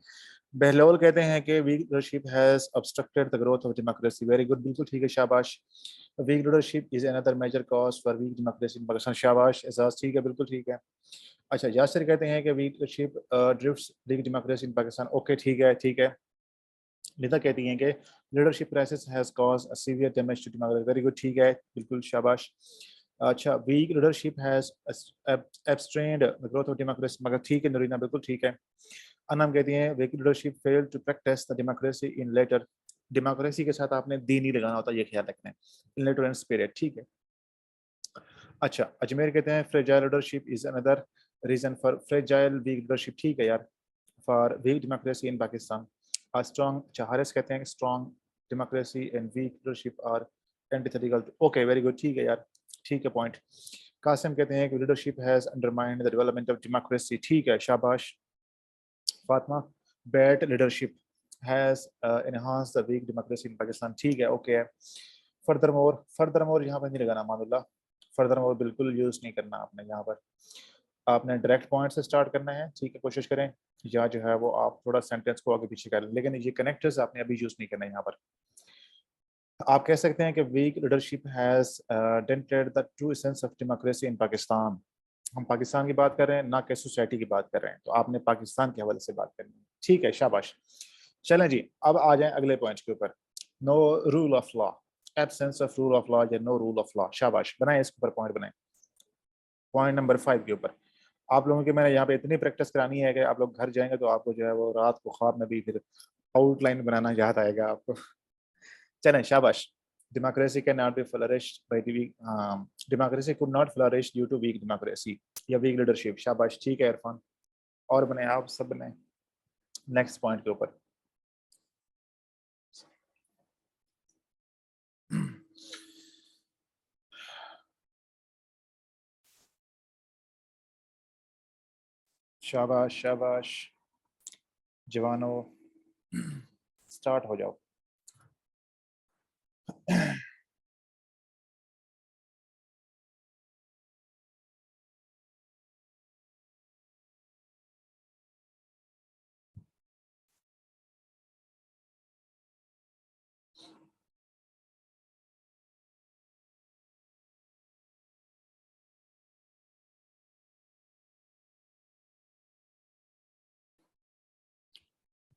बहलोल कहते हैं कि weak leadership has obstructed the growth of democracy. Very good, बिल्कुल ठीक है, शाबाश। Weak leadership is another major cause for weak democracy in Pakistan. शाबाश एजाज, ठीक है, बिल्कुल ठीक है। अच्छा, यासिर कहते हैं कि weak leadership drifts weak democracy in Pakistan. Okay, ठीक है, ठीक है। निदा कहती हैं कि leadership crisis has cause a severe damage to democracy. Very good, ठीक है, बिल्कुल शाबाश। अच्छा, weak leadership has abstained the growth of democracy, मगर ठीक है नरीना, बिल्कुल ठीक है। अनम कहती हैं weak leadership fail to practice the democracy in later. Democracy के साथ आपने दीन ही लगाना होता है, ये ख्याल रखना है, इन लेटर एंड स्पिरिट, ठीक है। अच्छा, अजमेर कहते हैं fragile leadership is another reason for fragile weak leadership, ठीक है यार, for weak democracy in Pakistan. Strong, अच्छा हारिस कहते हैं strong democracy and weak leadership are antithetical. Okay, very good, ठीक है यार, ठीक है पॉइंट। कासिम कहते हैं कि leadership has undermined the development of democracy, ठीक है, शाबाश। Fatima, bad leadership has enhance the weak democracy in Pakistan, ठीक है, ओके है। फर्दरमोर यहाँ पर नहीं लगाना मानुल्लाह, फर्दरमोर बिल्कुल यूज नहीं करना आपने यहाँ पर, आपने डायरेक्ट पॉइंट से स्टार्ट करना है, ठीक है, कोशिश करें, या जो है वो आप थोड़ा सेंटेंस को आगे पीछे कर लें, लेकिन ये कनेक्टर्स आपने अभी यूज नहीं करना यहाँ पर। आप कह सकते हैं कि weak leadership has dented the true essence of democracy in Pakistan. हम पाकिस्तान की बात कर रहे हैं, ना कि सोसाइटी की बात कर रहे हैं, तो आपने पाकिस्तान के हवाले से बात करनी है, ठीक है, शाबाश। चलें जी, अब आ जाएं अगले पॉइंट के ऊपर। No rule of law, absence of rule of law या नो रूल ऑफ लॉ, शाबाश, बनाए इसके ऊपर पॉइंट बनाए। पॉइंट नंबर 5 के ऊपर आप लोगों की मैंने यहाँ पे इतनी प्रैक्टिस करानी है कि आप लोग घर जाएंगे तो आपको जो है वो रात को ख्वाब में भी फिर आउटलाइन बनाना याद आएगा आपको। चलें, शाबाश। Democracy can not be flourished by the weak, democracy could not flourish due to weak democracy या वीक लीडरशिप, शाबाश, ठीक है इरफान। और बने आप सब बने नेक्स्ट पॉइंट के ऊपर। शाबाश शाबाश जवानों, स्टार्ट हो जाओ।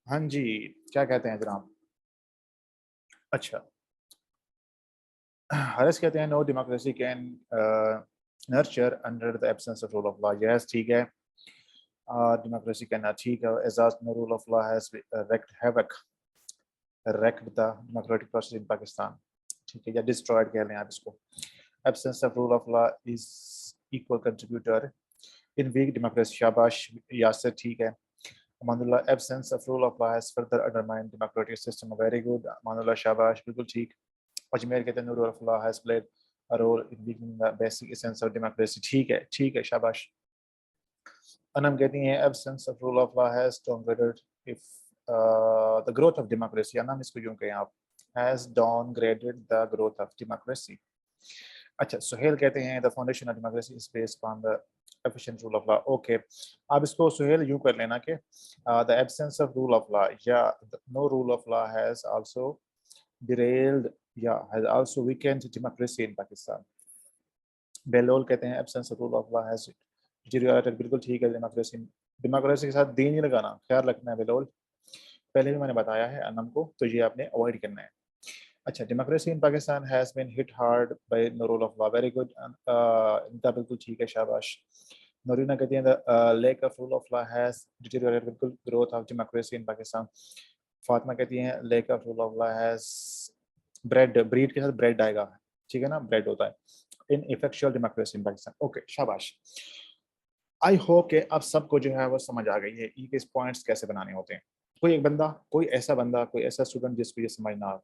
हाँ जी, क्या कहते हैं जनाब? अच्छा, हरस कहते हैं no democracy can nurture under the absence of rule of law. Yes, ठीक है, डेमोक्रेसी कैन नॉट, ठीक है, Ejaz no rule of law has wreaked havoc, wrecked the democratic process in Pakistan, ठीक है, या डिस्ट्रॉयड कह लें आप इसको। Absence of rule of law is equal contributor in weak democracy, शाबाश यासर, ठीक है। Amanullah, absence of rule of law has further undermined democratic system, very good Amanullah, शाबाश, बिल्कुल ठीक। अजमेर कहते हैं rule of law has played a role in weakening the basic essence of democracy, ठीक है, शाबाश। अनम कहती हैं absence of rule of law has downgraded if the growth of democracy, Anam इसको यूं कहें आप, has downgraded the growth of democracy। अच्छा, सुहेल कहते हैं the foundation of democracy is based on the efficient rule of law. Okay, आप इसको सुहेल यूं कर लेना कि the absence of rule of law या no rule of law has also derailed या has also weakened democracy in Pakistan। Behlol कहते हैं absence of rule of law has deteriorated, बिल्कुल ठीक है, डेमोक्रेसी, डेमोक्रेसी के साथ दीन ही लगाना, ख्याल रखना है बेलोल, पहले भी मैंने बताया है अनम को, तो ये आपने अवॉइड करना है। अच्छा, democracy in Pakistan has been hit hard by no rule of law, very good, इनका बिल्कुल ठीक है, शाबाश। नोरीना कहती हैं the lack of rule of law has deteriorated, बिल्कुल, growth of democracy in Pakistan. Fatima कहती हैं lack of rule of law has bred, breed के साथ ब्रेड आएगा, ठीक है ना, ब्रेड होता है, ineffectual democracy in Pakistan. Okay, शाबाश। आई होप कि अब सबको जो है वो समझ आ गई है ई के पॉइंट्स कैसे बनाने होते हैं। कोई एक बंदा, कोई ऐसा स्टूडेंट जिसको ये समझ ना आ,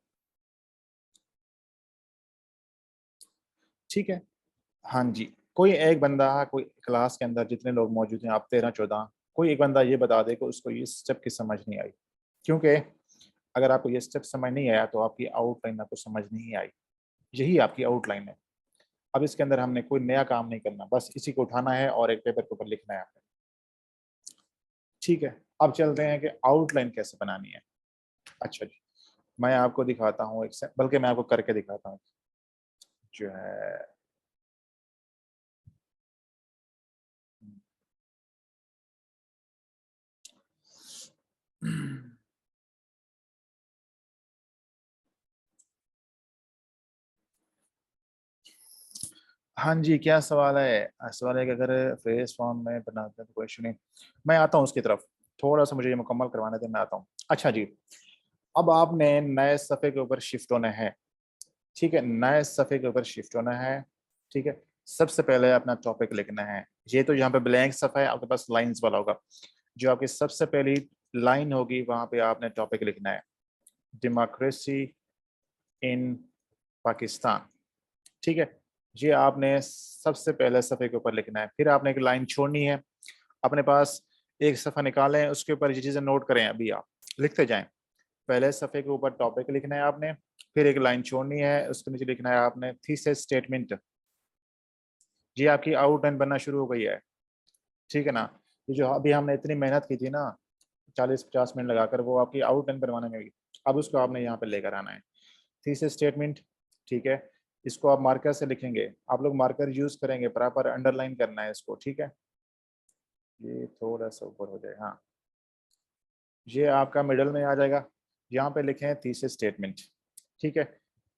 ठीक है, हाँ जी, कोई एक बंदा, कोई क्लास के अंदर जितने लोग मौजूद हैं, आप 13-14, कोई एक बंदा ये बता दे कि उसको ये स्टेप की समझ नहीं आई, क्योंकि अगर आपको ये स्टेप समझ नहीं आया तो आपकी आउटलाइन आपको समझ नहीं आई, यही आपकी आउटलाइन है। अब इसके अंदर हमने कोई नया काम नहीं करना, बस इसी को उठाना है और एक पेपर के ऊपर लिखना है आपने, ठीक है, अब चलते हैं कि आउटलाइन कैसे बनानी है। अच्छा जी, मैं आपको दिखाता हूँ एक से, बल्कि मैं आपको करके दिखाता हूँ जो है। हाँ जी, क्या सवाल है? सवाल है कि अगर फेस फॉर्म में बनाते हैं तो क्वेश्चन नहीं। मैं आता हूँ उसकी तरफ, थोड़ा सा मुझे ये मुकम्मल करवाने दें, मैं आता हूँ। अच्छा जी, अब आपने नए सफ़े के ऊपर शिफ्ट होना है। ठीक है, नए सफ़े के ऊपर शिफ्ट होना है। ठीक है, सबसे पहले अपना टॉपिक लिखना है। ये तो यहाँ पे ब्लैंक सफ़ा है, आपके पास लाइंस वाला होगा। जो आपकी सबसे पहली लाइन होगी वहां पे आपने टॉपिक लिखना है, डेमोक्रेसी इन पाकिस्तान। ठीक है, ये आपने सबसे पहले सफ़े के ऊपर लिखना है। फिर आपने एक लाइन छोड़नी है। अपने पास एक सफ़ा निकालें, उसके ऊपर ये चीज़ें नोट करें, अभी आप लिखते जाएं। पहले सफ़े के ऊपर टॉपिक लिखना है आपने, फिर एक लाइन छोड़नी है, उसके नीचे लिखना है आपने थीसिस स्टेटमेंट। ये आपकी आउटलाइन बनना शुरू हो गई है। ठीक है ना? ये जो अभी हमने इतनी मेहनत की थी ना, 40-50 मिनट लगाकर, वो आपकी आउटलाइन बनवाने में भी, अब उसको आपने यहाँ पे लेकर आना है, थीसिस स्टेटमेंट। ठीक है, इसको आप मार्कर से लिखेंगे, आप लोग मार्कर यूज करेंगे, प्रॉपर अंडरलाइन करना है इसको। ठीक है, ये थोड़ा सा ऊपर हो जाए, हाँ, ये आपका मिडल में आ जाएगा। यहाँ पे लिखे हैं थीसिस स्टेटमेंट। ठीक है,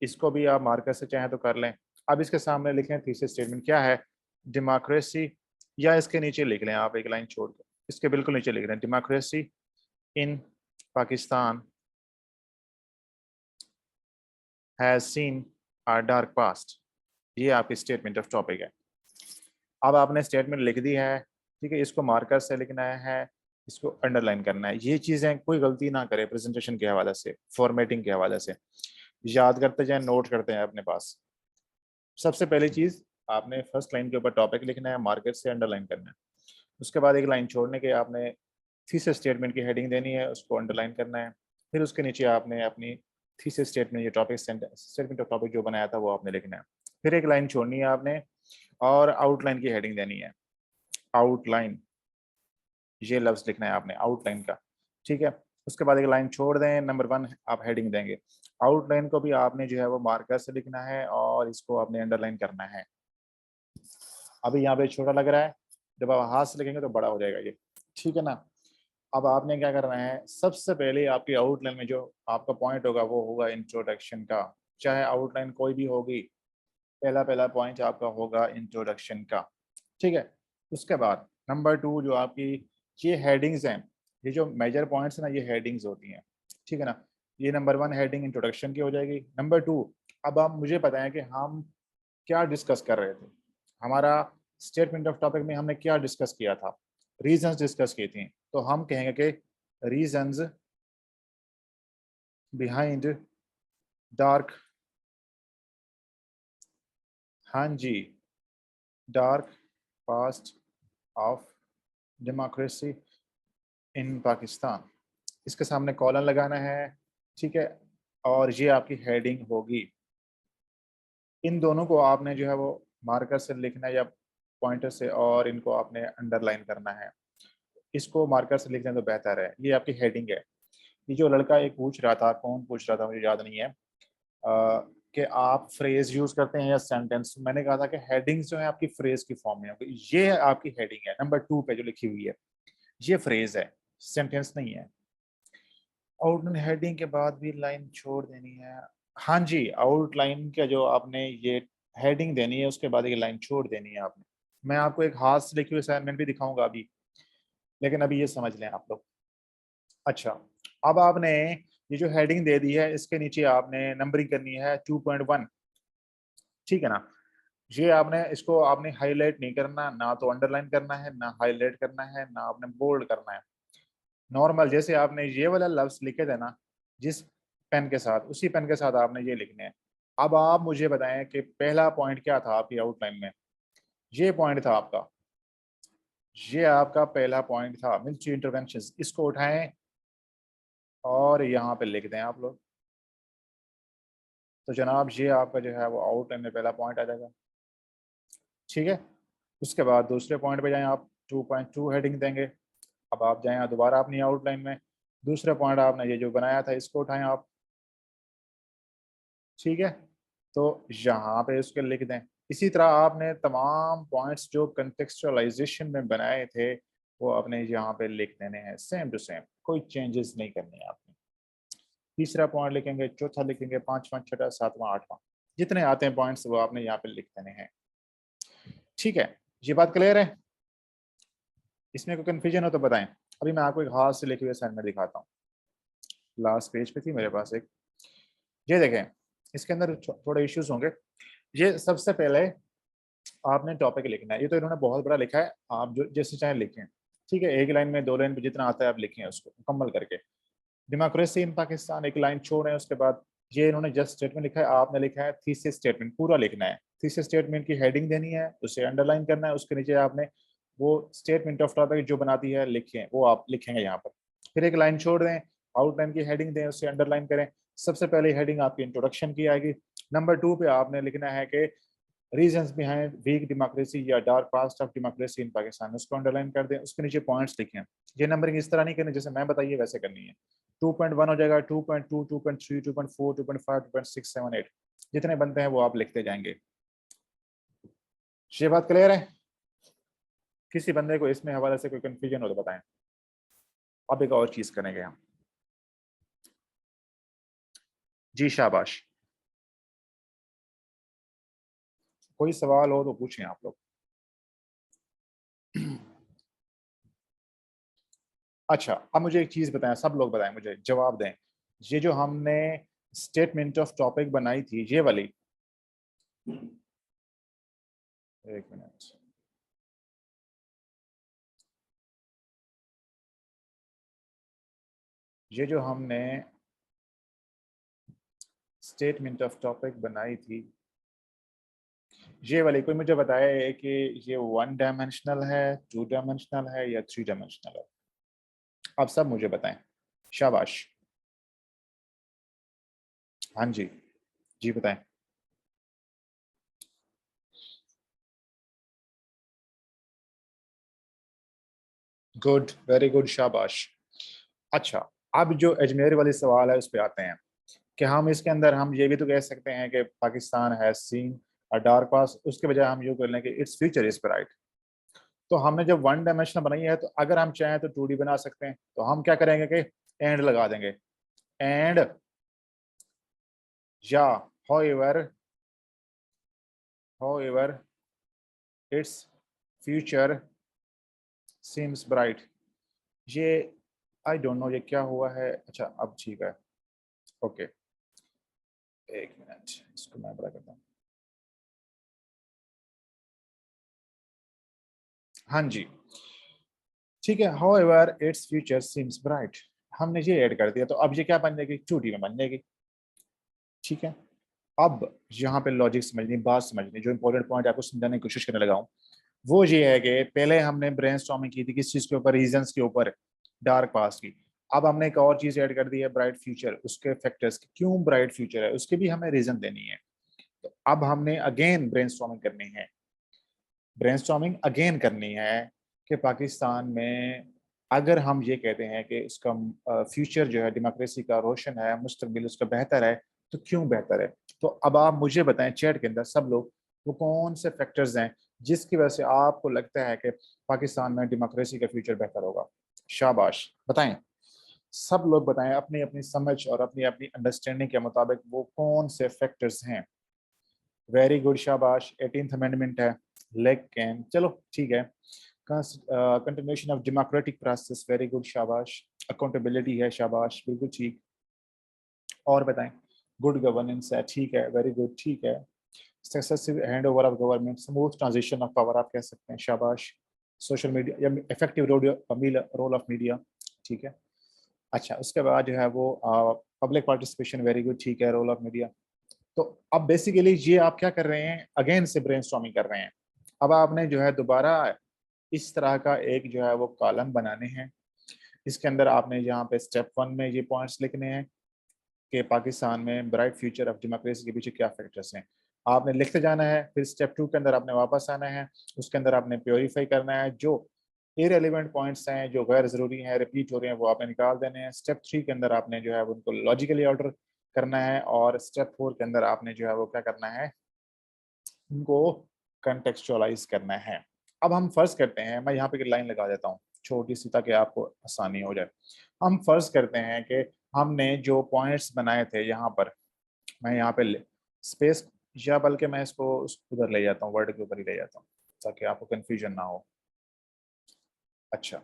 इसको भी आप मार्कर से चाहें तो कर लें। अब इसके सामने लिखें थीसिस स्टेटमेंट क्या है, डेमोक्रेसी, या इसके नीचे लिख लें आप एक लाइन छोड़ के, इसके बिल्कुल नीचे लिख लें, democracy in Pakistan has seen a dark past. ये आपकी स्टेटमेंट ऑफ टॉपिक है। अब आपने स्टेटमेंट लिख दी है। ठीक है, इसको मार्कर से लिखना है, इसको अंडरलाइन करना है। ये चीज़ें कोई गलती ना करे प्रेजेंटेशन के हवाले से, फॉर्मेटिंग के हवाले से, याद करते जाए, नोट करते हैं अपने पास। सबसे पहली चीज़, आपने फर्स्ट लाइन के ऊपर टॉपिक लिखना है, मार्कर से अंडरलाइन करना है। उसके बाद एक लाइन छोड़ने के आपने थीसिस स्टेटमेंट की हेडिंग देनी है, उसको अंडरलाइन करना है। फिर उसके नीचे आपने अपनी थीसिस स्टेटमेंट, ये टॉपिक स्टेटमेंट ऑफ टॉपिक जो बनाया था वो आपने लिखना है। फिर एक लाइन छोड़नी है आपने, और आउटलाइन की हेडिंग देनी है, आउटलाइन, ये लफ्ज लिखना है आपने आउटलाइन का। ठीक है, उसके बाद एक लाइन छोड़ दें, नंबर 1 आप हेडिंग देंगे। आउटलाइन को भी आपने जो है वो मार्कर से लिखना है, और इसको आपने अंडरलाइन करना है। अभी यहाँ पे छोटा लग रहा है, जब आप हाथ से लिखेंगे तो बड़ा हो जाएगा ये। ठीक है ना? अब आपने क्या करना है, सबसे पहले आपकी आउटलाइन में जो आपका पॉइंट होगा वो होगा इंट्रोडक्शन का। चाहे आउटलाइन कोई भी होगी, पहला पहला पॉइंट आपका होगा इंट्रोडक्शन का। ठीक है, उसके बाद नंबर 2 जो आपकी ये हेडिंग्स हैं, ये जो मेजर पॉइंट्स हैं ना, ये हेडिंग्स होती हैं। ठीक है ना? ये नंबर 1 हेडिंग इंट्रोडक्शन की हो जाएगी। नंबर 2, अब आप मुझे बताएं कि हम क्या डिस्कस कर रहे थे। हमारा स्टेटमेंट ऑफ टॉपिक में हमने क्या डिस्कस किया था, रीजंस डिस्कस की थी। तो हम कहेंगे कि रीजंस बिहाइंड डार्क, हाँ जी, dark past of democracy in Pakistan. इसके सामने कॉलन लगाना है। ठीक है, और ये आपकी हेडिंग होगी। इन दोनों को आपने जो है वो मार्कर से लिखना है या पॉइंटर से, और इनको आपने अंडरलाइन करना है। इसको मार्कर से लिख दें तो बेहतर है। ये आपकी हेडिंग है। ये जो लड़का एक पूछ रहा था, कौन पूछ रहा था मुझे याद नहीं है, कि आप फ्रेज यूज करते हैं या सेंटेंस। मैंने कहा था कि हेडिंग्स जो है आपकी फ्रेज की फॉर्म में होगी। ये आपकी हेडिंग है नंबर 2 पे जो लिखी हुई है, ये फ्रेज है, सेंटेंस नहीं है। आउटलाइन हेडिंग के बाद भी लाइन छोड़ देनी है। हाँ जी, आउटलाइन का जो आपने ये हेडिंग देनी है, उसके बाद ये लाइन छोड़ देनी है आपने। मैं आपको एक हाथ से लिखी हुई असाइनमेंट भी दिखाऊंगा अभी, लेकिन अभी ये समझ लें आप लोग। अच्छा, अब आपने ये जो हेडिंग दे दी है, इसके नीचे आपने नंबरिंग करनी है 2.1। ठीक है ना? ये आपने, इसको आपने हाईलाइट नहीं करना, ना तो अंडरलाइन करना है, ना हाईलाइट करना है, ना आपने बोल्ड करना है। नॉर्मल जैसे आपने ये वाला लफ्ज लिखे थे ना, जिस पेन के साथ, उसी पेन के साथ आपने ये लिखने हैं। अब आप मुझे बताएं कि पहला पॉइंट क्या था आपकी आउटलाइन में। ये पॉइंट था आपका, ये आपका पहला पॉइंट था, मिलिट्री इंटरवेंशन। इसको उठाएं और यहाँ पे लिख दें आप लोग। तो जनाब ये आपका जो है वो आउटलाइन में पहला पॉइंट आ जाएगा। ठीक है, उसके बाद दूसरे पॉइंट पे जाएं आप, 2.2 हेडिंग देंगे। अब आप जाएं दोबारा अपनी आउटलाइन में, दूसरा पॉइंट आपने ये जो बनाया था इसको उठाएं आप, ठीक है, तो यहाँ पे उसके लिख दें। इसी तरह आपने तमाम पॉइंट्स जो कंटेक्सचुअलाइजेशन में बनाए थे वो आपने यहाँ पे लिख देने हैं सेम टू सेम, कोई चेंजेस नहीं करने हैं आपने। तीसरा पॉइंट लिखेंगे, चौथा लिखेंगे, पांचवा, छठा, सातवां, आठवां, जितने आते हैं पॉइंट्स वो आपने यहाँ पे लिख देने हैं। ठीक है, ये बात क्लियर है? इसमें कोई कंफ्यूजन हो तो बताएं। अभी मैं आपको एक हाथ से लिखे हुए असाइनमेंट दिखाता हूँ, लास्ट पेज पे थी मेरे पास एक, ये देखें, इसके अंदर थोड़े इश्यूज होंगे। ये सबसे पहले आपने टॉपिक लिखना है, ये तो इन्होंने बहुत बड़ा लिखा है, आप जो जैसे चाहे लिखें, ठीक है, एक लाइन में, दो लाइन पे, जितना आता है आप लिखें उसको मुकम्मल करके। डेमोक्रेसी इन पाकिस्तान एक लाइन छोड़ें, उसके बाद ये इन्होंने जस्ट स्टेटमेंट लिखा है, आपने लिखा है थीसिस स्टेटमेंट, पूरा लिखना है। थीसिस स्टेटमेंट की हेडिंग देनी है, उसे अंडरलाइन करना है, उसके नीचे आपने वो स्टेटमेंट ऑफ टॉपिक जो बनाती है लिखें, वो आप लिखेंगे यहाँ पर। फिर एक लाइन छोड़ दें, आउटलाइन की हेडिंग दें, उसे अंडरलाइन करें। सबसे पहले हेडिंग आपकी इंट्रोडक्शन की आएगी। नंबर 2 पे आपने लिखना है कि रीजंस बिहाइंड वीक डेमोक्रेसी या dark past of democracy in Pakistan, उसको अंडरलाइन कर दें, उसके नीचे पॉइंट्स लिखें। ये नंबरिंग इस तरह नहीं करनी जैसे मैं बताइए वैसे करनी है। 2.1 हो जाएगा, 2.2, 2.3, 2.4, 2.5, 2.6, 7, 8, जितने बनते हैं वो आप लिखते जाएंगे। ये बात क्लियर है? किसी बंदे को इसमें हवाले से कोई कंफ्यूजन हो तो बताएं। अब एक और चीज करेंगे हम। जी शाबाश, कोई सवाल हो तो पूछें आप लोग। अच्छा, अब मुझे एक चीज बताएं, सब लोग बताएं, मुझे जवाब दें। ये जो हमने स्टेटमेंट ऑफ टॉपिक बनाई थी, ये वाली, एक मिनट, ये जो हमने स्टेटमेंट ऑफ टॉपिक बनाई थी, ये वाली, कोई मुझे बताए कि ये 1 डायमेंशनल है, 2 डायमेंशनल है या 3 डायमेंशनल है? आप सब मुझे बताएं। शाबाश, हाँ जी, जी बताएं। गुड, वेरी गुड, शाबाश। अच्छा, अब जो अजमेर वाली सवाल है उस पर आते हैं कि हम इसके अंदर हम ये भी तो कह सकते हैं कि Pakistan has seen a dark past, उसके बजाय हम यूँ कर लें कि इट्स फ्यूचर इज ब्राइट। तो हमने जब 1 डायमेंशनल बनाई है तो अगर हम चाहें तो 2D बना सकते हैं, तो हम क्या करेंगे कि एंड लगा देंगे, एंड या however however its future seems bright। ये आई डोंट नो ये क्या हुआ है। अच्छा अब ठीक है, ओके, एक मिनट, इसको मैं बड़ा करता हूँ। हाँ जी, ठीक है, however its future seems bright, हमने ये ऐड कर दिया, तो अब ये क्या बन जाएगी, 2D में बन जाएगी। ठीक है, अब यहाँ पे लॉजिक समझनी, बात समझनी, जो इंपॉर्टेंट पॉइंट आपको समझाने की कोशिश करने लगा हूँ वो ये है कि पहले हमने ब्रेनस्टॉर्मिंग की थी किस चीज के ऊपर, रीजंस के ऊपर, डार्क पास्ट की। अब हमने एक और चीज ऐड कर दी है, ब्राइट फ्यूचर, उसके फैक्टर्स, क्यों ब्राइट फ्यूचर है उसके भी हमें रीजन देनी है। तो अब हमने अगेन ब्रेनस्टॉर्मिंग करनी है, ब्रेनस्टॉर्मिंग अगेन करनी है कि पाकिस्तान में अगर हम ये कहते हैं कि इसका फ्यूचर जो है डेमोक्रेसी का रोशन है, मुस्तकबिल उसका बेहतर है, तो क्यों बेहतर है? तो अब आप मुझे बताएं चैट के अंदर सब लोग, वो कौन से फैक्टर्स हैं जिसकी वजह से आपको लगता है कि पाकिस्तान में डेमोक्रेसी का फ्यूचर बेहतर होगा? शाबाश, बताएं, सब लोग बताएं अपनी अपनी समझ और अपनी अपनी अंडरस्टैंडिंग के मुताबिक वो कौन से फैक्टर्स हैं। वेरी गुड, शाबाश, 18th अमेंडमेंट है, लेकिन चलो ठीक है, continuation of democratic process, very good, शाबाश, अकाउंटेबिलिटी है, शाबाश, बिल्कुल ठीक, और बताएं, गुड गवर्नेंस है, ठीक है, वेरी गुड, ठीक है, successive hand over of government, smooth transition of power आप कह सकते हैं, शाबाश, सोशल मीडिया या इफेक्टिव रोल ऑफ मीडिया, ठीक है। अच्छा, उसके बाद जो है वो पब्लिक पार्टिसिपेशन, वेरी गुड, ठीक है, रोल ऑफ मीडिया। तो अब बेसिकली ये आप क्या कर रहे हैं, अगेन से ब्रेनस्टॉर्मिंग कर रहे हैं। अब आपने जो है दोबारा इस तरह का एक जो है वो कॉलम बनाने हैं, इसके अंदर आपने यहाँ पे स्टेप 1 में ये पॉइंट्स लिखने हैं कि पाकिस्तान में ब्राइट फ्यूचर ऑफ डेमोक्रेसी के पीछे क्या फैक्टर्स हैं, आपने लिखते जाना है। फिर स्टेप 2 के अंदर आपने वापस आना है, उसके अंदर आपने प्योरीफाई करना है जो इररिलेवेंट पॉइंट्स हैं जो गैर ज़रूरी हैं, रिपीट हो रहे हैं, वो आपने निकाल देने हैं। स्टेप 3 के अंदर आपने जो है उनको लॉजिकली ऑर्डर करना है, और स्टेप 4 के अंदर आपने जो है वो क्या करना है, उनको कंटेक्चुअलाइज करना है। अब हम फर्ज करते हैं, मैं यहाँ पे एक लाइन लगा देता हूँ छोटी सी ताकि आपको आसानी हो जाए। हम फर्ज करते हैं कि हमने जो पॉइंट्स बनाए थे यहाँ पर, मैं यहाँ पे स्पेस, या बल्कि मैं इसको उधर ले जाता हूँ, वर्ड के ऊपर ही ले जाता हूँ ताकि आपको कंफ्यूजन ना हो। अच्छा,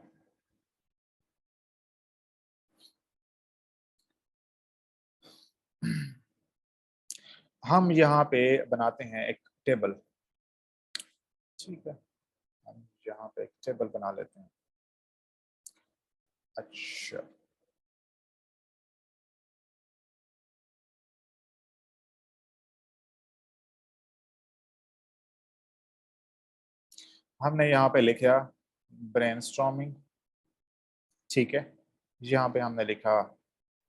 हम यहाँ पे बनाते हैं एक टेबल। ठीक है, हम यहाँ पे एक टेबल बना लेते हैं। अच्छा, हमने यहाँ पे लिखा ब्रेनस्टॉर्मिंग। ठीक है, यहाँ पे हमने लिखा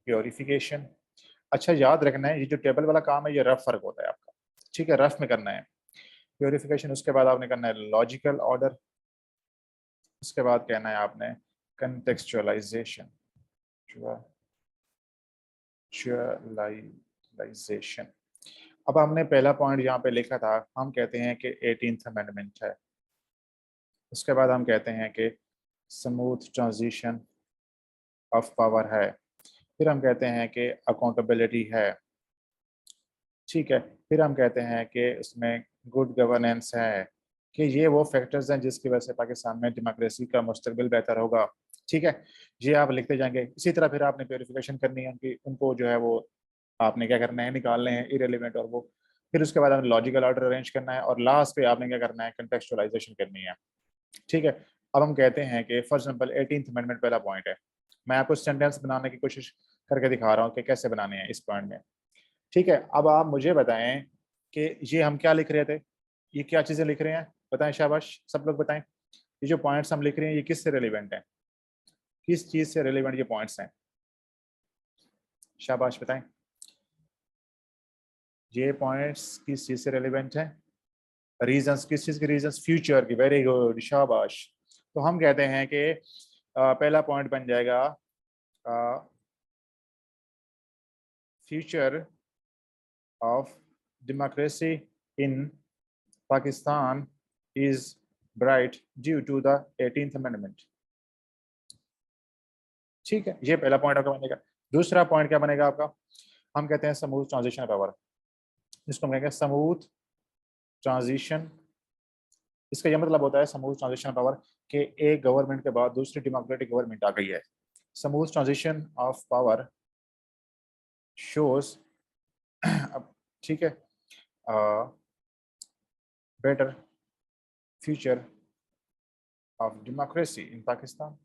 प्योरिफिकेशन। अच्छा, याद रखना है ये जो टेबल वाला काम है ये रफ वर्क होता है आपका। ठीक है, रफ में करना है प्योरिफिकेशन। उसके बाद आपने करना है लॉजिकल ऑर्डर। उसके बाद कहना है आपने कंटेक्चुअलाइजेशन, कंटेक्चुअलाइजेशन। अब हमने पहला पॉइंट यहाँ पे लिखा था, हम कहते हैं कि 18th अमेंडमेंट है। उसके बाद हम कहते हैं कि स्मूथ ट्रांजिशन ऑफ पावर है। फिर हम कहते हैं कि अकाउंटेबिलिटी है। ठीक है, फिर हम कहते हैं कि उसमें गुड गवर्नेंस है, कि ये वो फैक्टर्स हैं जिसकी वजह से पाकिस्तान में डेमोक्रेसी का मुस्तकबिल बेहतर होगा। ठीक है, ये आप लिखते जाएंगे। इसी तरह फिर आपने प्योरिफिकेशन करनी है उनकी, उनको जो है वो आपने क्या करना है, निकालने हैं इरेलीवेंट और वो। फिर उसके बाद आपने लॉजिकल ऑर्डर अरेंज करना है, और लास्ट पे आपने क्या करना है, कंटेक्चुअलाइजेशन करनी है। ठीक है, अब हम कहते हैं कि फॉर एग्जाम्पल 18th अमेंडमेंट पहला पॉइंट है। मैं आपको सेंटेंस बनाने की कोशिश करके दिखा रहा हूँ कि कैसे बनाने हैं इस पॉइंट में। ठीक है, अब आप मुझे बताएं कि ये हम क्या लिख रहे थे, ये क्या चीजें लिख रहे हैं, बताएं, शाबाश सब लोग बताएं। ये जो पॉइंट्स हम लिख रहे हैं ये किससे रिलेवेंट है, किस चीज से रिलेवेंट ये पॉइंट्स हैं, शाबाश बताएं। ये पॉइंट्स किस चीज से रिलेवेंट है, रीजंस, किस चीज के रीजंस, फ्यूचर की। वेरी गुड, शाबाश। तो हम कहते हैं कि पहला पॉइंट बन जाएगा future of democracy in Pakistan is bright due to the 18th amendment. ठीक है, ये पहला पॉइंट आपका बनेगा। दूसरा पॉइंट क्या बनेगा आपका, हम कहते हैं स्मूथ ट्रांजिशन पावर। इसको हम कहेंगे स्मूथ ट्रांजिशन। इसका यह मतलब होता है स्मूथ ट्रांजिशन पावर कि एक गवर्नमेंट के बाद दूसरी डेमोक्रेटिक गवर्नमेंट आ गई है। Smooth transition of power shows, अब ठीक है, better future of democracy in Pakistan.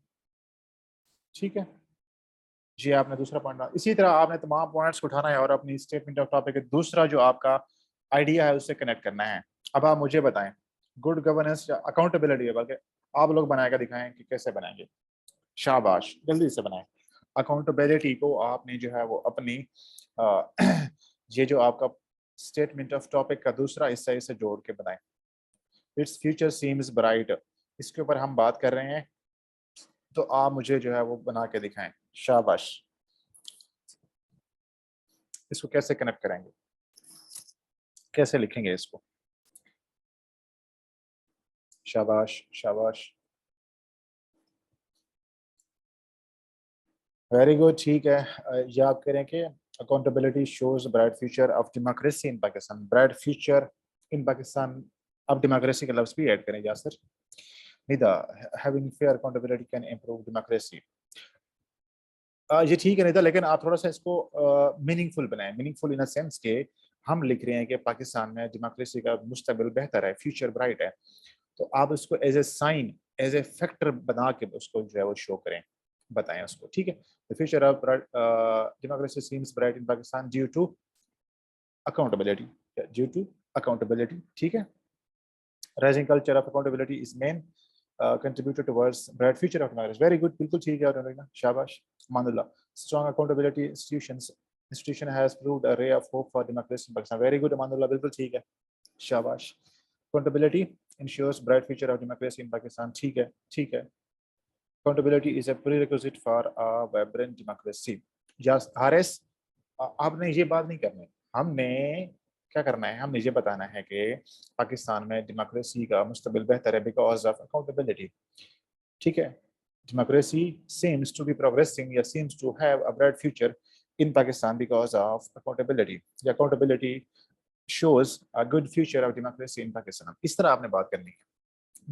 ठीक है, जी आपने दूसरा पॉइंट, इसी तरह आपने तमाम पॉइंट्स को उठाना है और अपनी स्टेटमेंट ऑफ टॉपिक दूसरा जो आपका आइडिया है उससे कनेक्ट करना है। अब आप मुझे बताएं, गुड गवर्नेंस या अकाउंटेबिलिटी है, बल्कि आप लोग बनाएगा दिखाएं कि कैसे बनाएंगे। शाबाश, जल्दी से बनाएं। अकाउंटेबिलिटी को आपने जो है वो अपनी ये जो आपका स्टेटमेंट ऑफ टॉपिक का दूसरा हिस्सा है इसे जोड़ के बनाएं। इट्स फ्यूचर सीम्स ब्राइट, इसके ऊपर हम बात कर रहे हैं, तो आप मुझे जो है वो बना के दिखाएं। शाबाश, इसको कैसे कनेक्ट करेंगे, कैसे लिखेंगे इसको, शाबाश शाबाश, वेरी गुड। ठीक है, ये आप कह रहे हैं कि accountability shows bright future of democracy in Pakistan, bright future in Pakistan. अब डेमोक्रेसी का लफ्ज भी ऐड करें Yasir. Nida, having fair accountability can improve democracy. ये ठीक है निदा, लेकिन आप थोड़ा सा इसको मीनिंगफुल बनाएं। मीनिंगफुल इन अ सेंस के हम लिख रहे हैं कि पाकिस्तान में डेमोक्रेसी का मुस्तकबिल बेहतर है, फ्यूचर ब्राइट है, तो आप उसको as a sign, as a factor बना के उसको जो है वो शो करें, बताएं उसको। ठीक है, the future of democracy seems bright in Pakistan due to accountability, due to accountability. ठीक है, rising culture of accountability is main contributed towards bright future of democracy. Very good, बिल्कुल ठीक है और शाबाश। मानुल्लाह, strong accountability institution has proved a ray of hope for democracy in Pakistan. Very good मानुल्लाह, बिल्कुल ठीक है, शाबाश। Accountability ensures bright future of democracy in Pakistan. ठीक है, ठीक है। Accountability is a prerequisite for a vibrant democracy. Yes, Haris, आपने ये बात नहीं करनी। हमने क्या करना है, हमने ये बताना है कि पाकिस्तान में डेमोक्रेसी का मुस्तकबिल बेहतर है बिकॉज ऑफ अकाउंटेबिलिटी। ठीक है, democracy seems to be progressing या seems to have a bright future in Pakistan because of accountability. The accountability shows a good future of democracy in Pakistan. इस तरह आपने बात करनी है,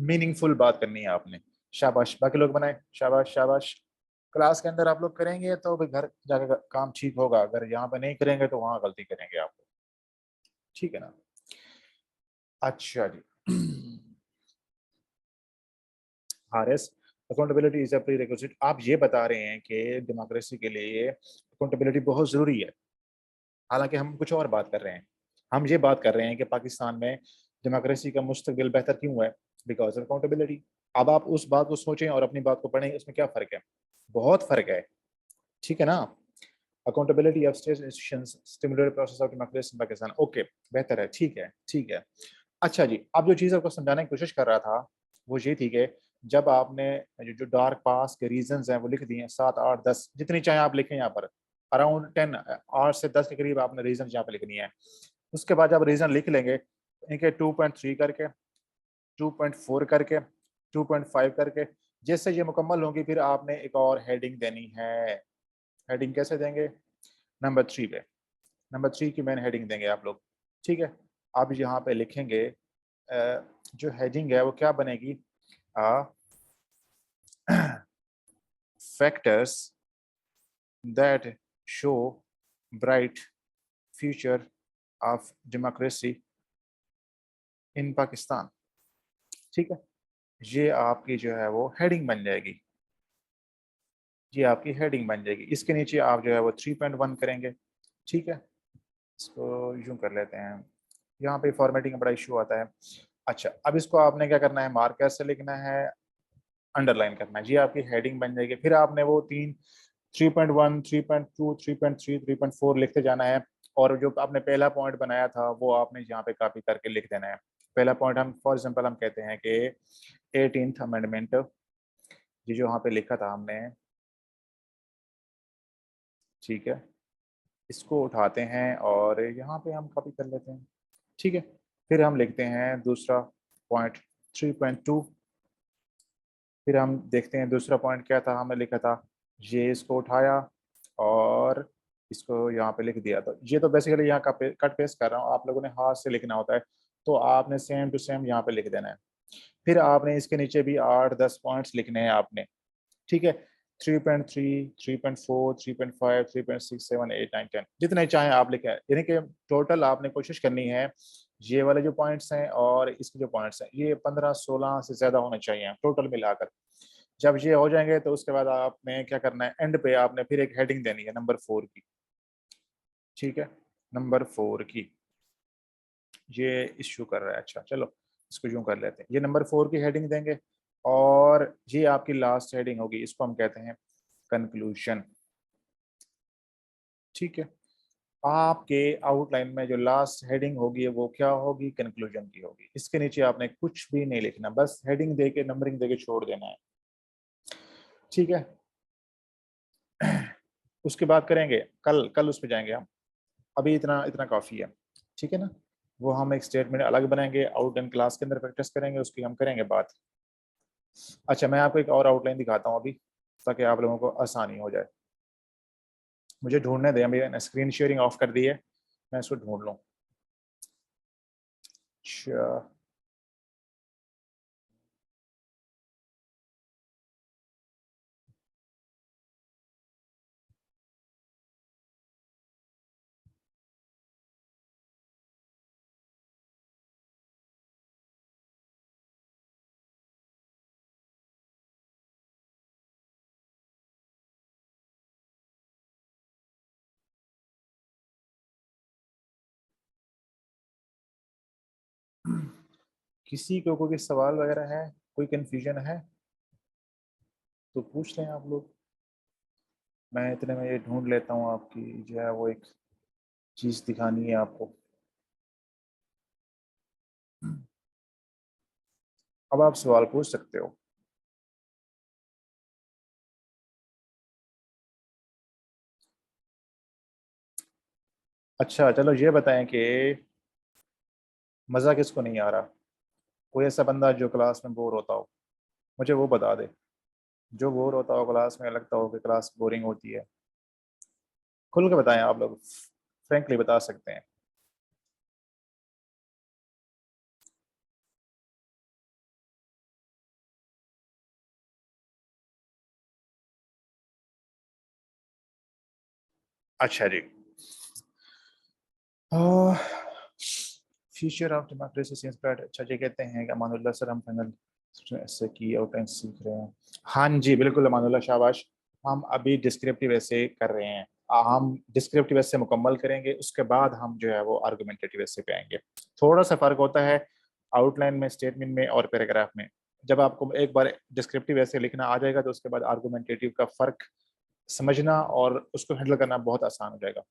मीनिंगफुल बात करनी है आपने। शाबाश, बाकी लोग बनाए, शाबाश शाबाश। क्लास के अंदर आप लोग करेंगे तो भाई घर जाकर काम ठीक होगा, अगर यहाँ पे नहीं करेंगे तो वहां गलती करेंगे आप लोग। ठीक है ना? अच्छा जी। Haris, accountability is a prerequisite. आप ये बता रहे हैं कि डेमोक्रेसी के लिए अकाउंटेबिलिटी बहुत जरूरी है, हालांकि हम कुछ और बात कर रहे हैं। हम ये बात कर रहे हैं कि पाकिस्तान में डेमोक्रेसी का मुस्तकबिल बेहतर क्यों है, बिकॉज ऑफ अकाउंटेबिलिटी। अब आप उस बात को सोचें और अपनी बात को पढ़ें, इसमें क्या फर्क है? बहुत फर्क है। ठीक है ना? Accountability of state institutions stimulate process of democracy in Pakistan. Okay, बेहतर है, ठीक है ठीक है। अच्छा जी, अब जो चीज़ आपको समझाने की कोशिश कर रहा था वो ये थी कि जब आपने जो डार्क पास के रीजंस हैं वो लिख दिए, 7 8 10 जितनी चाहे आप लिखें, यहाँ पर अराउंड 10 8 से 10 के करीब आपने रीजन यहाँ पे लिखनी है। उसके बाद जब रीजन लिख लेंगे, इनके 2.3 करके, 2.4 करके, 2.5 करके, जैसे ये मुकम्मल होंगी फिर आपने एक और हेडिंग देनी है। हेडिंग कैसे देंगे? नंबर 3 पे, नंबर 3 की मेन हेडिंग देंगे आप लोग। ठीक है, आप यहाँ पे लिखेंगे, जो हेडिंग है वो क्या बनेगी? Factors that show bright future of democracy in Pakistan. ठीक है, ये आपकी जो है वो हेडिंग बन जाएगी। ये आपकी हेडिंग बन जाएगी। इसके नीचे आप जो है वो 3.1 करेंगे। ठीक है, इसको यूं कर लेते हैं, यहाँ पे फॉर्मेटिंग का बड़ा इशू आता है। अच्छा, अब इसको आपने क्या करना है, मार्कर से लिखना है, अंडरलाइन करना है। ये आपकी हेडिंग बन जाएगी। फिर आपने वो 3.1 3.2 3.3 3.4 लिखते जाना है, और जो आपने पहला पॉइंट बनाया था वो आपने यहाँ पे कॉपी करके लिख देना है। पहला पॉइंट हम फॉर एग्जांपल हम कहते हैं कि 18th अमेंडमेंट, ये जो यहाँ पे लिखा था हमने। ठीक है, इसको उठाते हैं और यहाँ पे हम कॉपी कर लेते हैं। ठीक है, फिर हम लिखते हैं दूसरा पॉइंट 3.2। फिर हम देखते हैं दूसरा पॉइंट क्या था, हमने लिखा था, ये इसको उठाया और इसको यहाँ पे लिख दिया। तो ये तो बेसिकली यहाँ का कट पेस्ट कर रहा हूँ, आप लोगों ने हाथ से लिखना होता है, तो आपने सेम टू सेम यहाँ पे लिख देना है। फिर आपने इसके नीचे भी 8 10 पॉइंट्स लिखने हैं आपने। ठीक है, 3.3 3.4 3.5 3.6 7 8 9 10 जितने चाहें आप लिखें, यानी कि टोटल आपने कोशिश करनी है ये वाले जो पॉइंट्स हैं और इसके जो पॉइंट्स हैं ये 15 16 से ज्यादा होने चाहिए टोटल मिलाकर। जब ये हो जाएंगे तो उसके बाद आपने क्या करना है, एंड पे आपने फिर एक हेडिंग देनी है नंबर 4 की। ठीक है, नंबर 4 की, ये इश्यू कर रहा है। अच्छा चलो, इसको यूं कर लेते हैं, ये नंबर 4 की हेडिंग देंगे और ये आपकी लास्ट हेडिंग होगी, इसको हम कहते हैं कंक्लूजन। ठीक है, आपके आउटलाइन में जो लास्ट हेडिंग होगी वो क्या होगी? कंक्लूजन की होगी। इसके नीचे आपने कुछ भी नहीं लिखना, बस हेडिंग देके नंबरिंग देके छोड़ देना है। ठीक है, उसके बाद करेंगे कल, कल उस पर जाएंगे हम, अभी इतना इतना काफ़ी है। ठीक है ना? वो हम एक स्टेटमेंट अलग बनाएंगे, आउटलाइन क्लास के अंदर प्रैक्टिस करेंगे, उसकी हम करेंगे बात। अच्छा, मैं आपको एक और आउटलाइन दिखाता हूँ अभी, ताकि आप लोगों को आसानी हो जाए। मुझे ढूंढने दें, मेरी स्क्रीन शेयरिंग ऑफ कर दी है, मैं इसको ढूंढ लूँ। अच्छा, किसी को कोई सवाल वगैरह है, कोई कंफ्यूजन है तो पूछ लें आप लोग। मैं इतने में ये ढूंढ लेता हूँ, आपकी जो है वो एक चीज़ दिखानी है आपको। अब आप सवाल पूछ सकते हो। अच्छा चलो ये बताएं कि मज़ा किसको नहीं आ रहा, कोई ऐसा बंदा जो क्लास में बोर होता हो, मुझे वो बता दे। जो बोर होता हो क्लास में, लगता हो कि क्लास बोरिंग होती है, खुल के बताएं आप लोग, फ्रेंकली बता सकते हैं। अच्छा जी। Future of democracy seems bright. अच्छा जी, कहते हैं कि अमानुल्लाह सर हम फाइनल से की आउटलाइन सीख रहे हैं। हाँ जी बिल्कुल अमानुल्लाह, शाबाश। हम अभी डिस्क्रिप्टिव ऐसे कर रहे हैं। हम डिस्क्रिप्टिव ऐसे मुकम्मल करेंगे, उसके बाद हम जो है वो आर्गुमेंटेटिव ऐसे पे आएंगे। थोड़ा सा फर्क होता है आउटलाइन में, स्टेटमेंट में और पैराग्राफ में। जब आपको एक बार डिस्क्रिप्टिव ऐसे लिखना आ जाएगा तो उसके बाद आर्गुमेंटेटिव का फर्क समझना और उसको हैंडल करना बहुत आसान हो जाएगा।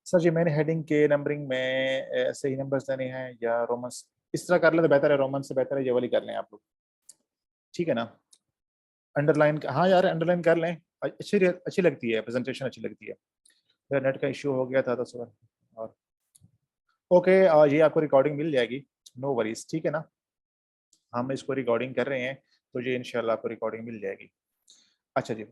सर जी मैंने हेडिंग के नंबरिंग में ऐसे ही नंबर्स देने हैं या रोमन्स, इस तरह कर ले तो बेहतर है, रोमन से बेहतर है, ये वाली कर लें आप लोग, ठीक है ना। अंडरलाइन, हाँ यार अंडरलाइन कर लें, अच्छी अच्छी लगती है, प्रेजेंटेशन अच्छी लगती है। मेरा नेट का इशू हो गया था तो सुबह। और ओके, ये आपको रिकॉर्डिंग मिल जाएगी, नो वरीज, ठीक है ना। हम इसको रिकॉर्डिंग कर रहे हैं तो ये इंशाल्लाह आपको रिकॉर्डिंग मिल जाएगी। अच्छा जी,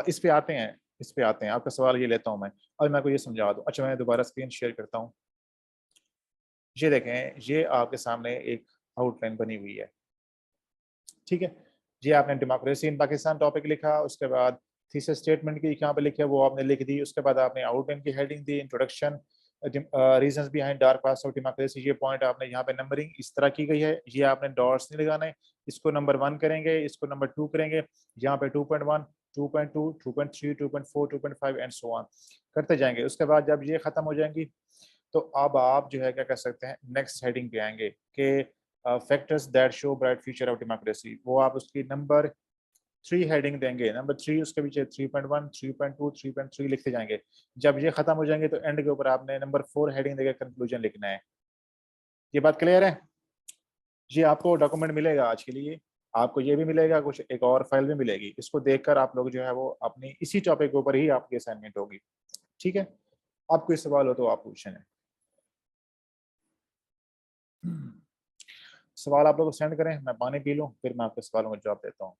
इस पे आते हैं, इस पे आते हैं, आपका सवाल ये लेता हूँ मैं, और मैं आपको ये समझा दूँ। अच्छा मैं दोबारा स्क्रीन शेयर करता हूँ। ये देखें, ये आपके सामने एक आउटलाइन बनी हुई है, ठीक है। ये आपने डेमोक्रेसी इन पाकिस्तान टॉपिक लिखा, उसके बाद थीसिस स्टेटमेंट की यहाँ पे लिखे वो आपने लिख दी, उसके बाद आपने आउटलाइन की heading the, introduction, reasons behind dark past of democracy, ये पॉइंट आपने यहाँ पे नंबरिंग इस तरह की गई है, ये आपने डॉट्स नहीं लगाने, इसको नंबर 1 करेंगे, इसको नंबर 2 करेंगे, यहाँ पे 2.1, 2.2, 2.3, 2.4, 2.5 एंड सो ऑन करते जाएंगे। उसके बाद जब ये खत्म हो जाएंगी तो अब आप जो है क्या कर सकते हैं, नेक्स्ट हेडिंग पे आएंगे कि factors that show bright future of democracy, वो आप उसकी नंबर 3 हेडिंग देंगे, नंबर 3 उसके पीछे 3.1, 3.2, 3.3 लिखते जाएंगे। जब ये खत्म हो जाएंगे तो एंड के ऊपर आपने नंबर 4 हेडिंग देकर कंक्लूजन लिखना है। ये बात क्लियर है। ये आपको डॉक्यूमेंट मिलेगा आज के लिए, आपको ये भी मिलेगा, कुछ एक और फाइल भी मिलेगी, इसको देखकर आप लोग जो है वो अपनी इसी टॉपिक के ऊपर ही आपकी असाइनमेंट होगी, ठीक है। आपको कोई सवाल हो तो आप पूछें। सवाल आप लोग सेंड करें, मैं पानी पी लूँ, फिर मैं आपके सवालों का जवाब देता हूँ।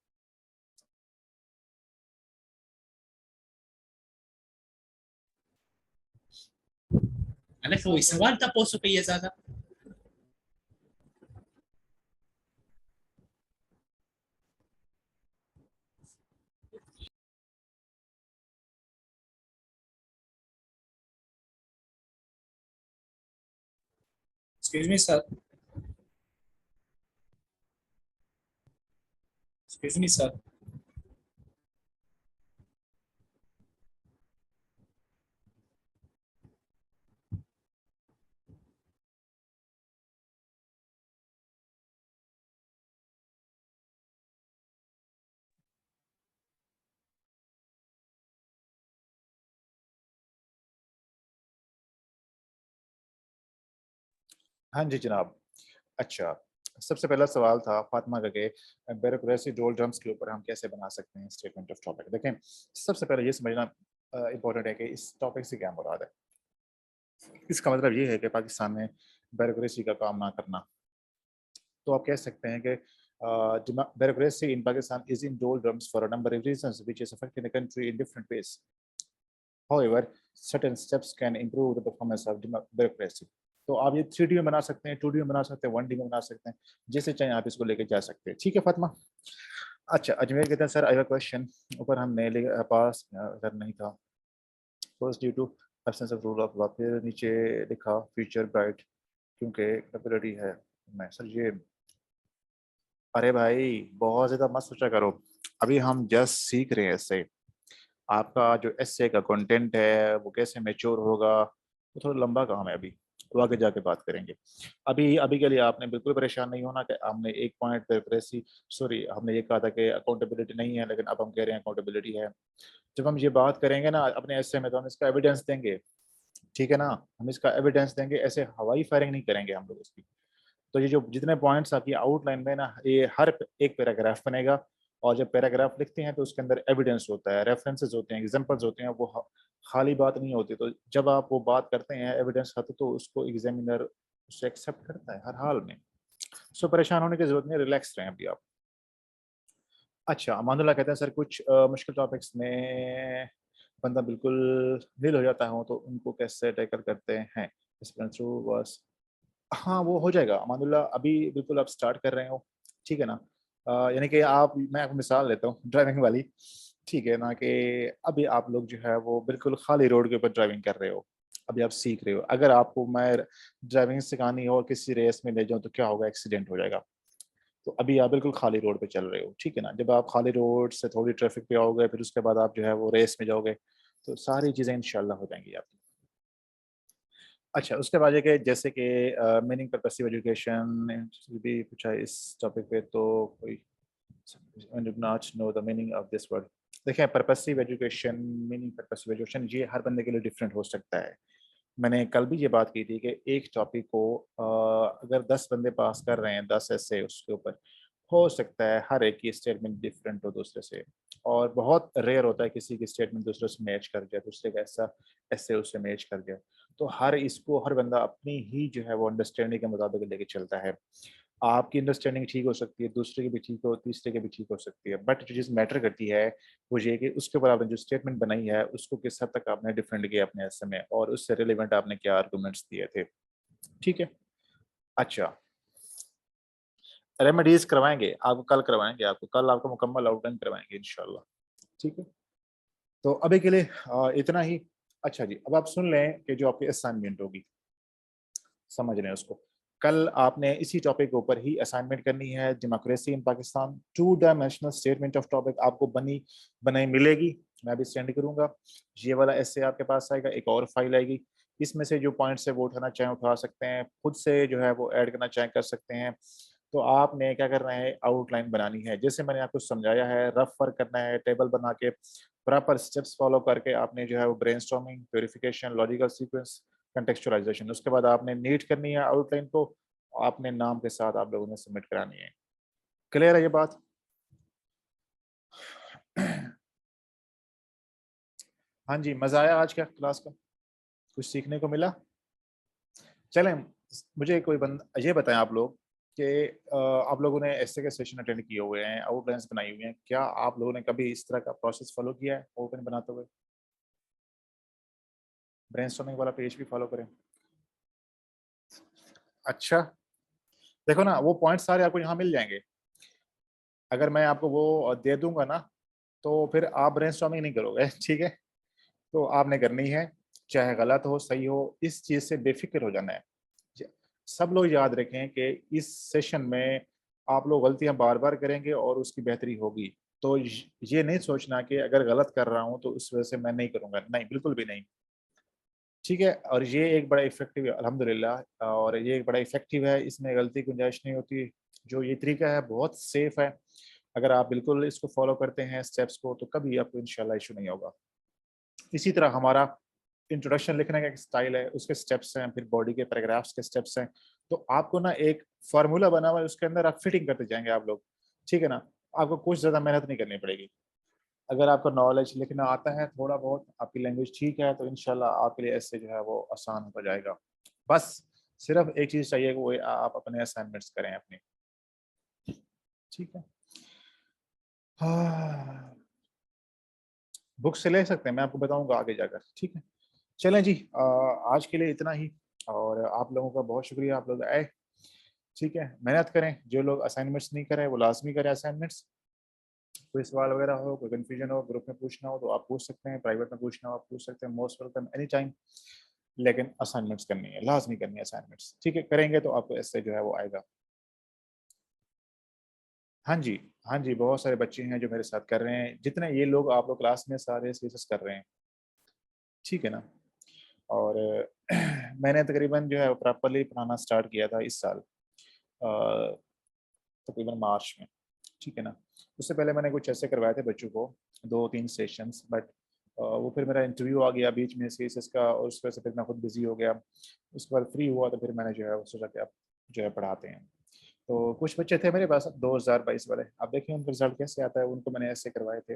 Alex, foi salvar posso pesada. Excuse me, sir. Excuse me, sir. हाँ जी जनाब। अच्छा, सबसे पहला सवाल था फातिमा का कि ब्यूरोक्रेसी डोल ड्रम्स के ऊपर हम कैसे बना सकते हैं स्टेटमेंट ऑफ टॉपिक। देखें, सबसे पहले ये समझना इंपॉर्टेंट है कि इस टॉपिक से क्या मुराद है। इसका मतलब ये है कि पाकिस्तान में ब्यूरोक्रेसी का काम ना करना। तो आप कह सकते हैं कि bureaucracy in Pakistan is in doldrums for a number of reasons which is affecting the country in different ways. However, certain steps can improve the performance of bureaucracy. तो आप ये 3D में बना सकते हैं, 2D में बना सकते हैं, 1D में बना सकते हैं, जैसे चाहे आप इसको लेके जा सकते हैं, ठीक है फातिमा। अच्छा, अजमेर कहते हैं सर आई हैव क्वेश्चन, ऊपर हमने पास अगर नहीं था, first due to absence of rule of law, फिर नीचे लिखा फ्यूचर ब्राइट क्योंकि एबिलिटी है। मैं सर ये, अरे भाई बहुत ज्यादा मत सोचा करो, अभी हम जस्ट सीख रहे हैं इससे। आपका जो एस्से का कंटेंट है वो कैसे मैच्योर होगा वो थोड़ा लंबा काम है, अभी तो आगे जाके बात करेंगे। अभी अभी के लिए आपने बिल्कुल परेशान नहीं होना कि हमने एक पॉइंट पे प्रेसी, सॉरी हमने ये कहा था कि अकाउंटेबिलिटी नहीं है, लेकिन अब हम कह रहे हैं अकाउंटेबिलिटी है। जब हम ये बात करेंगे ना अपने एस्से में तो हम इसका एविडेंस देंगे, ठीक है ना। हम इसका एविडेंस देंगे, ऐसे हवाई फायरिंग नहीं करेंगे हम लोग इसकी। तो ये जो जितने पॉइंट्स आपकी आउटलाइन में ना, ये हर एक पैराग्राफ बनेगा और जब पैराग्राफ लिखते हैं तो उसके अंदर एविडेंस होता है, रेफरेंसेस होते हैं, एग्जांपल्स होते हैं, वो खाली बात नहीं होती। तो जब आप वो बात करते हैं, एविडेंस खाते, तो उसको एग्जामिनर उसे एक्सेप्ट करता है हर हाल में। सो परेशान होने की जरूरत नहीं, रिलैक्स रहें अभी आप। अच्छा, अमानुल्लाह कहते हैं सर कुछ मुश्किल टॉपिक्स में बंदा बिल्कुल ढील हो जाता हो तो उनको कैसे टैकल करते हैं? थ्रू बस, हाँ वो हो जाएगा अमानुल्लाह, अभी बिल्कुल आप स्टार्ट कर रहे हो, ठीक है ना। यानी कि आप, मैं आपको मिसाल देता हूँ ड्राइविंग वाली, ठीक है ना, कि अभी आप लोग जो है वो बिल्कुल खाली रोड के ऊपर ड्राइविंग कर रहे हो, अभी आप सीख रहे हो। अगर आपको मैं ड्राइविंग सिखानी हो और किसी रेस में ले जाऊँ तो क्या होगा, एक्सीडेंट हो जाएगा। तो अभी आप बिल्कुल खाली रोड पे चल रहे हो, ठीक है ना। जब आप खाली रोड से थोड़ी ट्रैफिक पे आओगे, फिर उसके बाद आप जो है वो रेस में जाओगे, तो सारी चीज़ें इंशाल्लाह हो जाएंगी आपकी। अच्छा, उसके बाद है कि जैसे कि मीनिंग पर्पसिव एजुकेशन भी पूछा है इस टॉपिक पे, तो कोई not know the meaning of this word. देखिए, purposive education, meaning purposive education, ये हर बंदे के लिए डिफरेंट हो सकता है। मैंने कल भी ये बात की थी कि एक टॉपिक को अगर 10 बंदे पास कर रहे हैं, 10 ऐसे उसके ऊपर, हो सकता है हर एक की स्टेटमेंट डिफरेंट हो दूसरे से, और बहुत रेयर होता है किसी की स्टेटमेंट दूसरे से मैच कर जाए, दूसरे का ऐसा ऐसे उससे मैच कर जाए। तो हर बंदा अपनी ही जो है वो अंडरस्टैंडिंग के मुताबिक लेके चलता है। आपकी अंडरस्टैंडिंग ठीक हो सकती है, दूसरे की भी ठीक हो, तीसरे की भी ठीक हो सकती है, बट जो चीज़ मैटर करती है वो ये कि उसके ऊपर आपने जो स्टेटमेंट बनाई है उसको किस हद तक आपने डिफेंड किया अपने ऐसे में, और उससे रिलेवेंट आपने क्या आर्गूमेंट्स दिए थे, ठीक है। अच्छा, रेमेडीज करवाएंगे आपको, कल करवाएंगे आपको, कल आपको मुकम्मल आउटलाइन करवाएंगे इंशाल्लाह, ठीक है। तो अभी के लिए इतना ही। अच्छा जी, अब आप सुन लें कि जो आपकी असाइनमेंट होगी, समझ लें उसको। कल आपने इसी टॉपिक के ऊपर ही असाइनमेंट करनी है, democracy in Pakistan, 2 dimensional statement of topic आपको बनी बनाई मिलेगी, मैं भी सेंड करूंगा। ये वाला ऐसे आपके पास आएगा, एक और फाइल आएगी, इसमें से जो पॉइंट्स है वो उठाना चाहें उठा सकते हैं, खुद से जो है वो ऐड करना चाहें कर सकते हैं। तो आपने क्या करना है, आउटलाइन बनानी है, जैसे मैंने आपको समझाया है, रफ वर्क करना है, टेबल बना के प्रॉपर स्टेप्स फॉलो करके आपने जो है वो ब्रेनस्टॉर्मिंग, प्योरिफिकेशन, लॉजिकल सीक्वेंस, कंटेक्चुअलाइजेशन, उसके बाद आपने नीट करनी है आउटलाइन को, आपने नाम के साथ आप लोगों ने सबमिट करानी है। क्लियर है ये बात? हाँ जी, मजा आया आज का क्लास का, कुछ सीखने को मिला? चलें, मुझे कोई बंद ये बताएं आप लोग कि आप लोगों ने ऐसे के सेशन अटेंड किए हुए हैं, आउटलाइंस बनाई हुई हैं, क्या आप लोगों ने कभी इस तरह का प्रोसेस फॉलो किया है आउटलाइन बनाते हुए? ब्रेनस्टॉर्मिंग वाला पेज भी फॉलो करें। अच्छा, देखो ना, वो पॉइंट सारे आपको यहाँ मिल जाएंगे। अगर मैं आपको वो दे दूंगा ना, तो फिर आप ब्रेनस्टॉर्मिंग नहीं करोगे ठीक है। तो आपने करनी है, चाहे गलत हो सही हो, इस चीज से बेफिक्र हो जाना है। सब लोग याद रखें कि इस सेशन में आप लोग गलतियां बार बार करेंगे और उसकी बेहतरी होगी। तो ये नहीं सोचना कि अगर गलत कर रहा हूं तो उस वजह से मैं नहीं करूंगा, नहीं, बिल्कुल भी नहीं, ठीक है। और ये एक बड़ा इफेक्टिव है अल्हम्दुलिल्लाह, और ये एक बड़ा इफेक्टिव है, इसमें गलती की गुंजाइश नहीं होती। जो ये तरीका है बहुत सेफ है, अगर आप बिल्कुल इसको फॉलो करते हैं स्टेप्स को, तो कभी आपको इंशाल्लाह इशू नहीं होगा। इसी तरह हमारा इंट्रोडक्शन लिखने का एक स्टाइल है, उसके स्टेप्स हैं, फिर बॉडी के पैराग्राफ्स के स्टेप्स हैं। तो आपको ना एक फार्मूला बना हुआ है, उसके अंदर आप फिटिंग करते जाएंगे आप लोग, ठीक है ना। आपको कुछ ज़्यादा मेहनत नहीं करनी पड़ेगी। अगर आपका नॉलेज लिखना आता है थोड़ा बहुत, आपकी लैंग्वेज ठीक है, तो इंशाल्लाह आपके लिए ऐसे जो है वो आसान हो जाएगा। बस सिर्फ एक चीज़ चाहिए कि वो आप अपने असाइनमेंट्स करें अपने, ठीक है। हाँ, बुक से ले सकते हैं, मैं आपको बताऊंगा आगे जाकर, ठीक है। चलें जी, आज के लिए इतना ही, और आप लोगों का बहुत शुक्रिया, आप लोग आए, ठीक है। मेहनत करें, जो लोग असाइनमेंट्स नहीं करें वो लाजमी करें असाइनमेंट्स। कोई सवाल वगैरह हो, कोई कन्फ्यूजन हो, ग्रुप में पूछना हो तो आप पूछ सकते हैं, प्राइवेट में पूछना हो आप पूछ सकते हैं, मोस्ट वेलकम एनी टाइम। लेकिन असाइनमेंट्स करनी है, लाजमी करनी है असाइनमेंट्स, ठीक है। करेंगे तो आपको ऐसे जो है वो आएगा। हाँ जी, हाँ जी, बहुत सारे बच्चे हैं जो मेरे साथ कर रहे हैं, जितने ये लोग आप लोग क्लास में सारे स्पेसेस कर रहे हैं, ठीक है ना। और मैंने तकरीबन जो है प्रॉपरली पढ़ाना स्टार्ट किया था इस साल, तकरीबन मार्च में, ठीक है ना। उससे पहले मैंने कुछ ऐसे करवाए थे बच्चों को, 2-3 सेशंस, बट वो फिर मेरा इंटरव्यू आ गया बीच में सीएसएस का, और उस वजह से फिर मैं खुद बिजी हो गया। उसके बाद फ्री हुआ तो फिर मैंने जो है वो सोचा कि अब जो है पढ़ाते हैं। तो कुछ बच्चे थे मेरे पास 2022 वाले, आप देखें उनका रिजल्ट कैसे आता है, उनको मैंने ऐसे करवाए थे।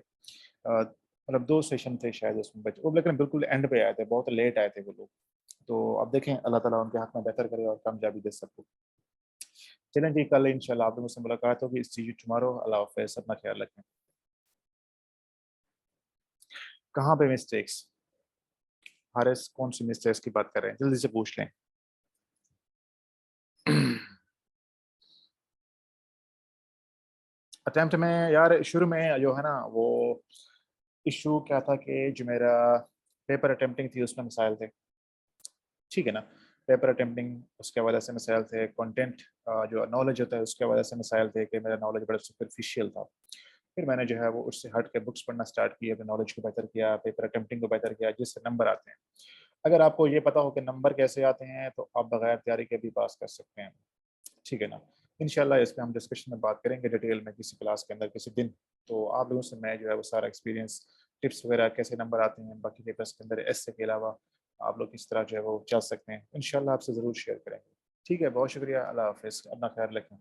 मतलब 2 सेशन थे शायद उसमें बच्चे, वो लेकिन बिल्कुल एंड पे आए थे, बहुत लेट आए थे वो लोग। तो अब देखें अल्लाह ताला उनके हक में बेहतर करे और कामयाबी दे सबको। चलें जी, कल इंशाल्लाह आप लोगों से मुलाकात होगी। सी यू टुमारो। अल्लाह हाफ़िज़, अपना ख्याल रखें। कहाँ पे मिस्टेक्स? हारिस कौन सी मिस्टेक्स की बात कर रहे हैं? जल्दी से पूछ लें। अटेम्प्ट में यार शुरू में जो है ना वो इशू क्या था कि जो मेरा पेपर अटेम्प्टिंग थी उसमें मिसाइल थे, ठीक है ना? पेपर अटेम्प्टिंग उसके वजह से मिसाइल थे, कंटेंट जो नॉलेज होता है उसके वजह से मिसाइल थे कि मेरा नॉलेज बड़ा सुपरफिशियल था। फिर मैंने जो है वो उससे हट के बुक्स पढ़ना स्टार्ट किया, अपने नॉलेज को बेहतर किया, पेपर अटेम्प्टिंग को बेहतर किया, जिससे नंबर आते हैं। अगर आपको ये पता हो कि नंबर कैसे आते हैं तो आप बगैर तैयारी के भी पास कर सकते हैं, ठीक है ना? इंशाल्लाह इस पे हम डिस्कशन में बात करेंगे डिटेल में किसी क्लास के अंदर किसी दिन। तो आप लोगों से मैं जो है वो सारा एक्सपीरियंस, टिप्स वगैरह कैसे नंबर आते हैं बाकी पेपर्स के अंदर एस्से के अलावा आप लोग किस तरह जो है वो चल सकते हैं, इंशाल्लाह आपसे ज़रूर शेयर करेंगे। ठीक है, बहुत शुक्रिया, अल्लाह हाफ़िज़, अपना ख्याल रखें।